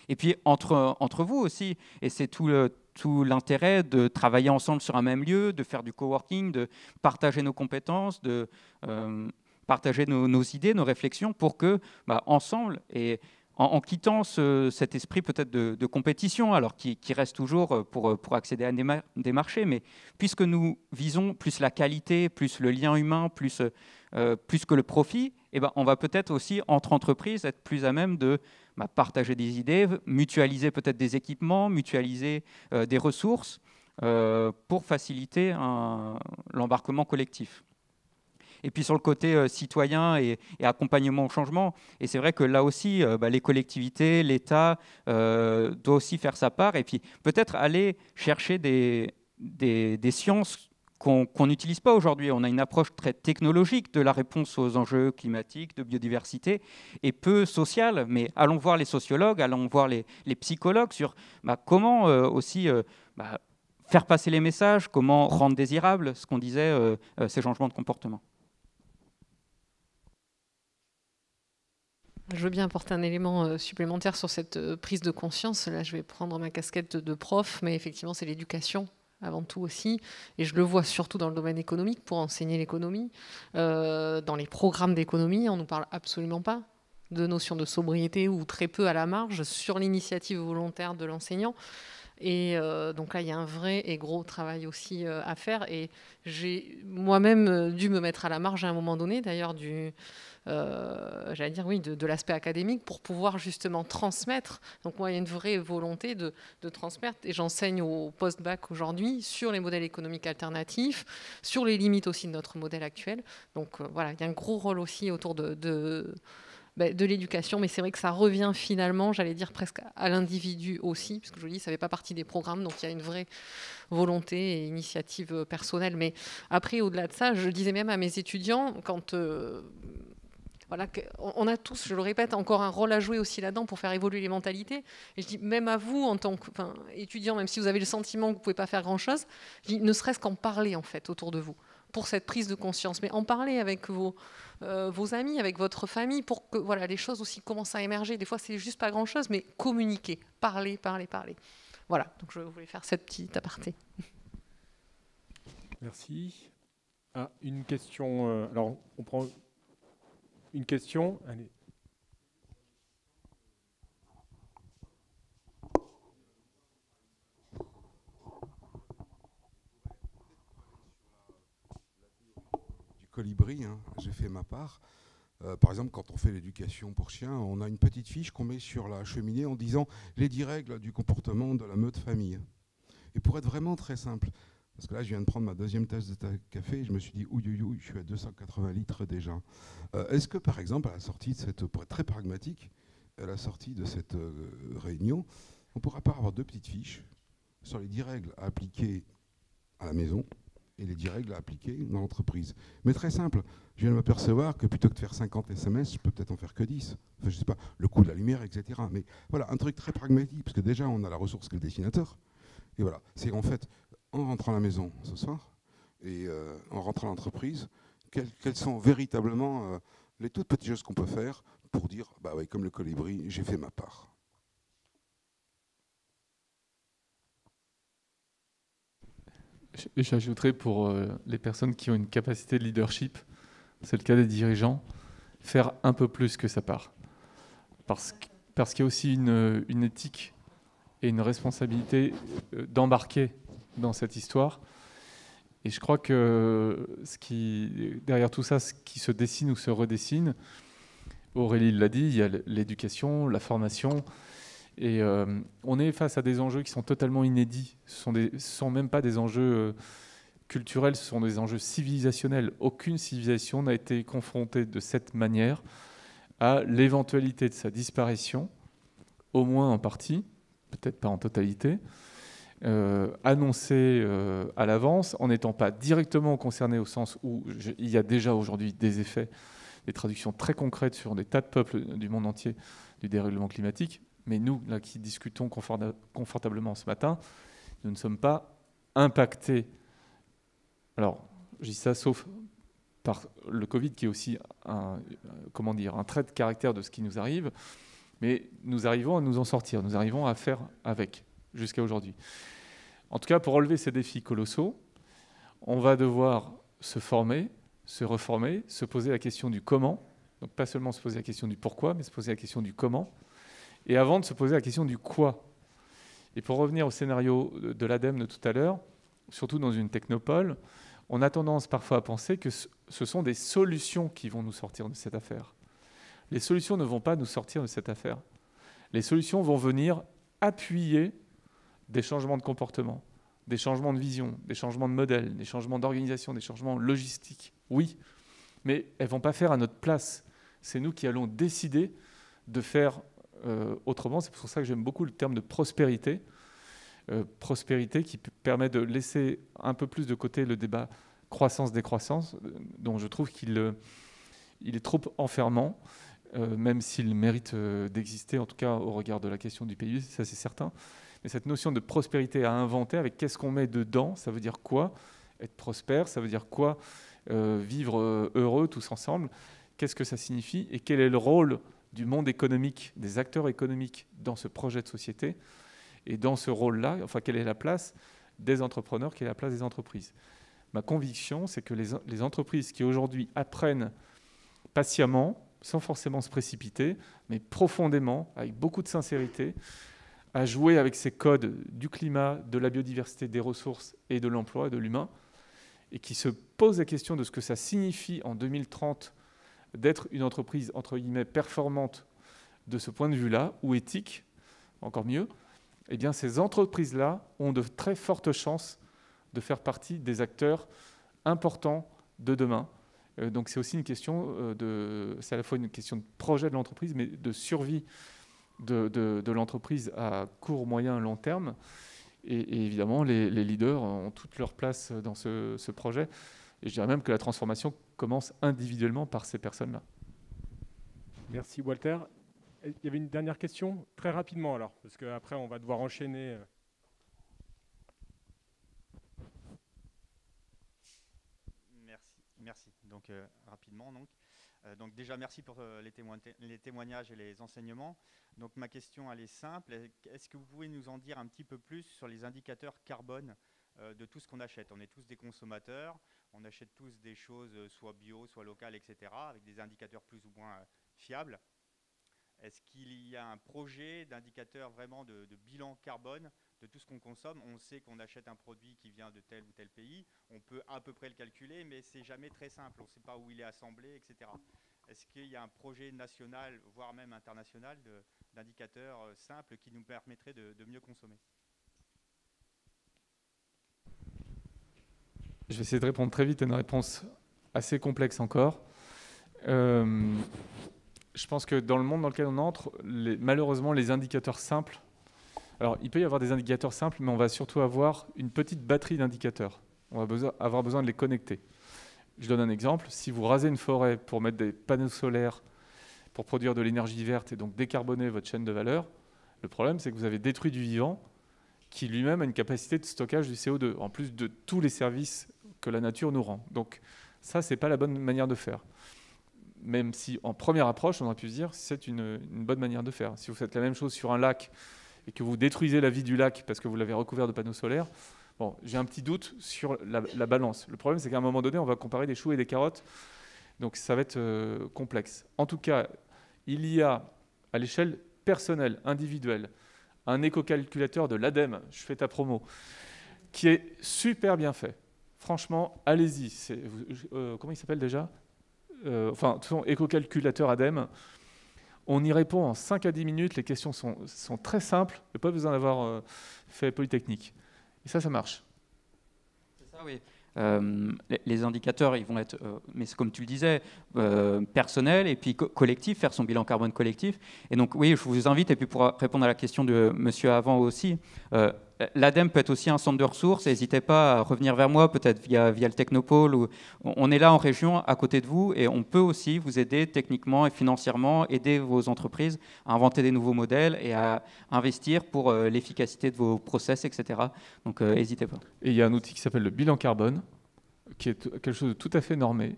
Et puis entre vous aussi, et c'est tout l'intérêt de travailler ensemble sur un même lieu, de faire du coworking, de partager nos compétences, de partager nos idées, nos réflexions, pour que ensemble et en quittant cet esprit peut-être de compétition, alors qui reste toujours pour accéder à des marchés, mais puisque nous visons plus la qualité, plus le lien humain, plus que le profit, eh ben, on va peut-être aussi, entre entreprises, être plus à même de partager des idées, mutualiser peut-être des équipements, mutualiser des ressources pour faciliter l'embarquement collectif. Et puis sur le côté citoyen et accompagnement au changement, et c'est vrai que là aussi, les collectivités, l'État doit aussi faire sa part, et puis peut-être aller chercher des sciences qu'on n'utilise pas aujourd'hui. On a une approche très technologique de la réponse aux enjeux climatiques, de biodiversité, et peu sociale, mais allons voir les sociologues, allons voir les psychologues sur comment aussi faire passer les messages, comment rendre désirables, ce qu'on disait, ces changements de comportement. Je veux bien apporter un élément supplémentaire sur cette prise de conscience. Là, je vais prendre ma casquette de prof, mais effectivement, c'est l'éducation avant tout aussi. Et je le vois surtout dans le domaine économique, pour enseigner l'économie. Dans les programmes d'économie, on ne nous parle absolument pas de notion de sobriété ou très peu à la marge sur l'initiative volontaire de l'enseignant. Et donc là, il y a un vrai et gros travail aussi à faire. Et j'ai moi-même dû me mettre à la marge à un moment donné, d'ailleurs, j'allais dire oui, de l'aspect académique pour pouvoir justement transmettre. Donc moi, il y a une vraie volonté de transmettre. Et j'enseigne au post-bac aujourd'hui sur les modèles économiques alternatifs, sur les limites aussi de notre modèle actuel. Donc voilà, il y a un gros rôle aussi autour de l'éducation, mais c'est vrai que ça revient finalement, j'allais dire presque à l'individu aussi, puisque je vous dis, ça ne fait pas partie des programmes, donc il y a une vraie volonté et initiative personnelle. Mais après, au-delà de ça, je disais même à mes étudiants, quand voilà, on a tous, je le répète, encore un rôle à jouer aussi là-dedans pour faire évoluer les mentalités. Et je dis, même à vous, en tant qu'étudiant, même si vous avez le sentiment que vous ne pouvez pas faire grand-chose, je dis, ne serait-ce qu'en parler en fait autour de vous, pour cette prise de conscience, mais en parler avec vos amis, avec votre famille, pour que voilà, les choses aussi commencent à émerger. Des fois, c'est juste pas grand-chose, mais communiquer, parler. Voilà, donc je voulais faire cette petite aparté. Merci. Ah, une question. Alors, on prend une question. Allez. Colibri, hein, j'ai fait ma part. Par exemple, quand on fait l'éducation pour chiens, on a une petite fiche qu'on met sur la cheminée en disant les 10 règles du comportement de la meute famille. Et pour être vraiment très simple, parce que là, je viens de prendre ma deuxième tasse de café et je me suis dit, ouille, je suis à 280 litres déjà. Est-ce que, par exemple, à la sortie de cette, pour être très pragmatique, à la sortie de cette réunion, on ne pourra pas avoir 2 petites fiches sur les 10 règles à appliquer à la maison et les 10 règles à appliquer dans l'entreprise. Mais très simple, je viens de m'apercevoir que plutôt que de faire 50 SMS, je peux peut-être en faire que 10. Enfin, je sais pas, le coût de la lumière, etc. Mais voilà, un truc très pragmatique, parce que déjà, on a la ressource que le dessinateur. Et voilà, c'est en fait, en rentrant à la maison ce soir, et en rentrant à l'entreprise, quelles sont véritablement les toutes petites choses qu'on peut faire pour dire, bah oui, comme le colibri, j'ai fait ma part. J'ajouterais pour les personnes qui ont une capacité de leadership, c'est le cas des dirigeants, faire un peu plus que sa part. Parce qu'il y a aussi une éthique et une responsabilité d'embarquer dans cette histoire. Et je crois que derrière tout ça, ce qui se dessine ou se redessine, Aurélie l'a dit, il y a l'éducation, la formation. Et on est face à des enjeux qui sont totalement inédits. Ce ne sont même pas des enjeux culturels, ce sont des enjeux civilisationnels. Aucune civilisation n'a été confrontée de cette manière à l'éventualité de sa disparition, au moins en partie, peut-être pas en totalité, annoncée à l'avance, en n'étant pas directement concerné au sens où il y a déjà aujourd'hui des effets, des traductions très concrètes sur des tas de peuples du monde entier du dérèglement climatique. Mais nous, là, qui discutons confortablement ce matin, nous ne sommes pas impactés. Alors, je dis ça sauf par le Covid, qui est aussi un trait de caractère de ce qui nous arrive, mais nous arrivons à nous en sortir, nous arrivons à faire avec, jusqu'à aujourd'hui. En tout cas, pour relever ces défis colossaux, on va devoir se former, se reformer, se poser la question du comment, donc pas seulement se poser la question du pourquoi, mais se poser la question du comment. et avant de se poser la question du quoi. Et pour revenir au scénario de l'ADEME de tout à l'heure, surtout dans une technopole, on a tendance parfois à penser que ce sont des solutions qui vont nous sortir de cette affaire. Les solutions ne vont pas nous sortir de cette affaire. Les solutions vont venir appuyer des changements de comportement, des changements de vision, des changements de modèle, des changements d'organisation, des changements logistiques. Oui, mais elles ne vont pas faire à notre place. C'est nous qui allons décider de faire autrement. C'est pour ça que j'aime beaucoup le terme de prospérité. Prospérité qui permet de laisser un peu plus de côté le débat croissance-décroissance, dont je trouve qu'il est trop enfermant, même s'il mérite d'exister, en tout cas au regard de la question du PIB, ça c'est certain. Mais cette notion de prospérité à inventer, avec qu'est-ce qu'on met dedans, ça veut dire quoi? Être prospère, ça veut dire quoi? Vivre heureux tous ensemble. Qu'est-ce que ça signifie? Et quel est le rôle du monde économique, des acteurs économiques dans ce projet de société? Et dans ce rôle-là, enfin, quelle est la place des entrepreneurs, quelle est la place des entreprises? Ma conviction, c'est que les entreprises qui aujourd'hui apprennent patiemment, sans forcément se précipiter, mais profondément, avec beaucoup de sincérité, à jouer avec ces codes du climat, de la biodiversité, des ressources et de l'emploi et de l'humain, et qui se posent la question de ce que ça signifie en 2030 d'être une entreprise, entre guillemets, performante de ce point de vue-là, ou éthique, encore mieux, eh bien ces entreprises-là ont de très fortes chances de faire partie des acteurs importants de demain. Donc c'est aussi une question c'est à la fois une question de projet de l'entreprise, mais de survie de l'entreprise à court, moyen, long terme. Et évidemment, les leaders ont toute leur place dans ce projet. Et je dirais même que la transformation commence individuellement par ces personnes-là. Merci Walter. Il y avait une dernière question, très rapidement alors, parce qu'après on va devoir enchaîner. Merci. Donc rapidement donc déjà merci pour les témoignages et les enseignements. Donc ma question elle est simple. Est-ce que vous pouvez nous en dire un petit peu plus sur les indicateurs carbone de tout ce qu'on achète? On est tous des consommateurs, on achète tous des choses soit bio, soit locales, etc. avec des indicateurs plus ou moins fiables. Est-ce qu'il y a un projet d'indicateur vraiment de bilan carbone de tout ce qu'on consomme? On sait qu'on achète un produit qui vient de tel ou tel pays, on peut à peu près le calculer, mais c'est jamais très simple, on ne sait pas où il est assemblé, etc. Est-ce qu'il y a un projet national, voire même international, d'indicateurs simples qui nous permettraient de mieux consommer? Je vais essayer de répondre très vite à une réponse assez complexe encore. Je pense que dans le monde dans lequel on entre, malheureusement, les indicateurs simples... Alors, il peut y avoir des indicateurs simples, mais on va surtout avoir une petite batterie d'indicateurs. On va avoir besoin de les connecter. Je donne un exemple. Si vous rasez une forêt pour mettre des panneaux solaires, pour produire de l'énergie verte et donc décarboner votre chaîne de valeur, le problème, c'est que vous avez détruit du vivant qui lui-même a une capacité de stockage du CO2, en plus de tous les services que la nature nous rend. Donc, ça, ce n'est pas la bonne manière de faire. Même si, en première approche, on aurait pu se dire c'est une bonne manière de faire. Si vous faites la même chose sur un lac et que vous détruisez la vie du lac parce que vous l'avez recouvert de panneaux solaires, bon, j'ai un petit doute sur la balance. Le problème, c'est qu'à un moment donné, on va comparer des choux et des carottes, donc ça va être complexe. En tout cas, il y a, à l'échelle personnelle, individuelle, un éco-calculateur de l'ADEME, je fais ta promo, qui est super bien fait. Franchement, allez-y. Comment il s'appelle déjà ? Enfin, de toute façon, éco-calculateur ADEME, on y répond en 5 à 10 minutes, les questions sont très simples, il n'y a pas besoin d'avoir fait Polytechnique. Et ça marche. C'est ça, oui. Les indicateurs, ils vont être, mais c'est comme tu le disais, personnels et puis collectif, faire son bilan carbone collectif. Et donc, oui, je vous invite, et puis pour répondre à la question de monsieur avant aussi, l'ADEME peut être aussi un centre de ressources. N'hésitez pas à revenir vers moi, peut-être via le Technopôle. On est là en région, à côté de vous, et on peut aussi vous aider techniquement et financièrement, aider vos entreprises à inventer des nouveaux modèles et à investir pour l'efficacité de vos process, etc. Donc, n'hésitez pas. Et il y a un outil qui s'appelle le bilan carbone, qui est quelque chose de tout à fait normé.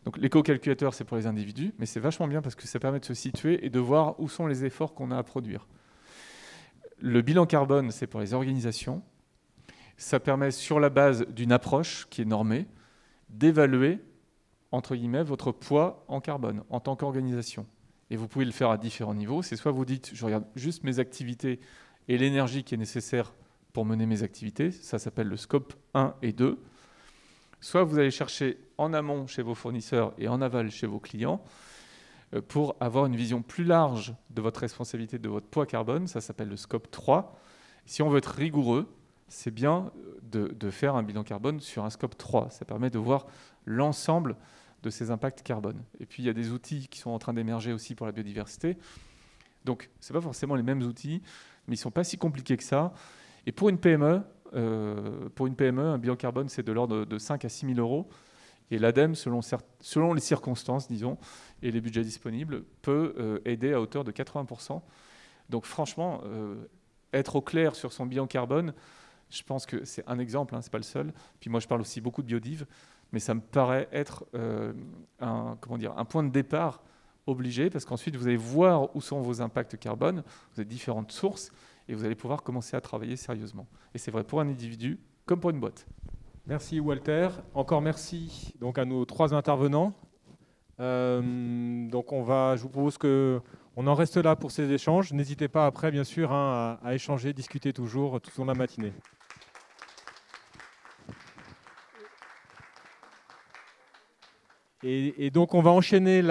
Donc, l'éco-calculateur, c'est pour les individus, mais c'est vachement bien parce que ça permet de se situer et de voir où sont les efforts qu'on a à produire. Le bilan carbone, c'est pour les organisations. Ça permet, sur la base d'une approche qui est normée, d'évaluer, entre guillemets, votre poids en carbone en tant qu'organisation. Et vous pouvez le faire à différents niveaux. C'est soit vous dites, je regarde juste mes activités et l'énergie qui est nécessaire pour mener mes activités. Ça s'appelle le scope 1 et 2. Soit vous allez chercher en amont chez vos fournisseurs et en aval chez vos clients pour avoir une vision plus large de votre responsabilité, de votre poids carbone. Ça s'appelle le scope 3. Si on veut être rigoureux, c'est bien de faire un bilan carbone sur un scope 3. Ça permet de voir l'ensemble de ces impacts carbone. Et puis, il y a des outils qui sont en train d'émerger aussi pour la biodiversité. Donc, ce n'est pas forcément les mêmes outils, mais ils ne sont pas si compliqués que ça. Et pour une PME, un bilan carbone, c'est de l'ordre de 5 à 6 000 euros. Et l'ADEME, selon les circonstances, disons, et les budgets disponibles, peut aider à hauteur de 80%. Donc, franchement, être au clair sur son bilan carbone, je pense que c'est un exemple, hein, ce n'est pas le seul. Puis moi, je parle aussi beaucoup de biodiv, mais ça me paraît être un point de départ obligé, parce qu'ensuite, vous allez voir où sont vos impacts carbone, vous avez différentes sources, et vous allez pouvoir commencer à travailler sérieusement. Et c'est vrai pour un individu comme pour une boîte. Merci Walter. Encore merci donc à nos 3 intervenants. Donc je vous propose qu'on en reste là pour ces échanges. N'hésitez pas après, bien sûr, hein, à échanger, discuter toujours tout au long de la matinée. Et donc on va enchaîner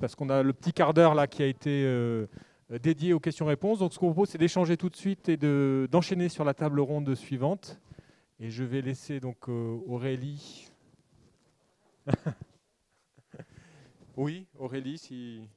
parce qu'on a le petit quart d'heure là qui a été dédié aux questions-réponses. Donc ce qu'on propose, c'est d'échanger tout de suite et d'enchaîner sur la table ronde suivante. Et je vais laisser donc Aurélie. Oui, Aurélie, si...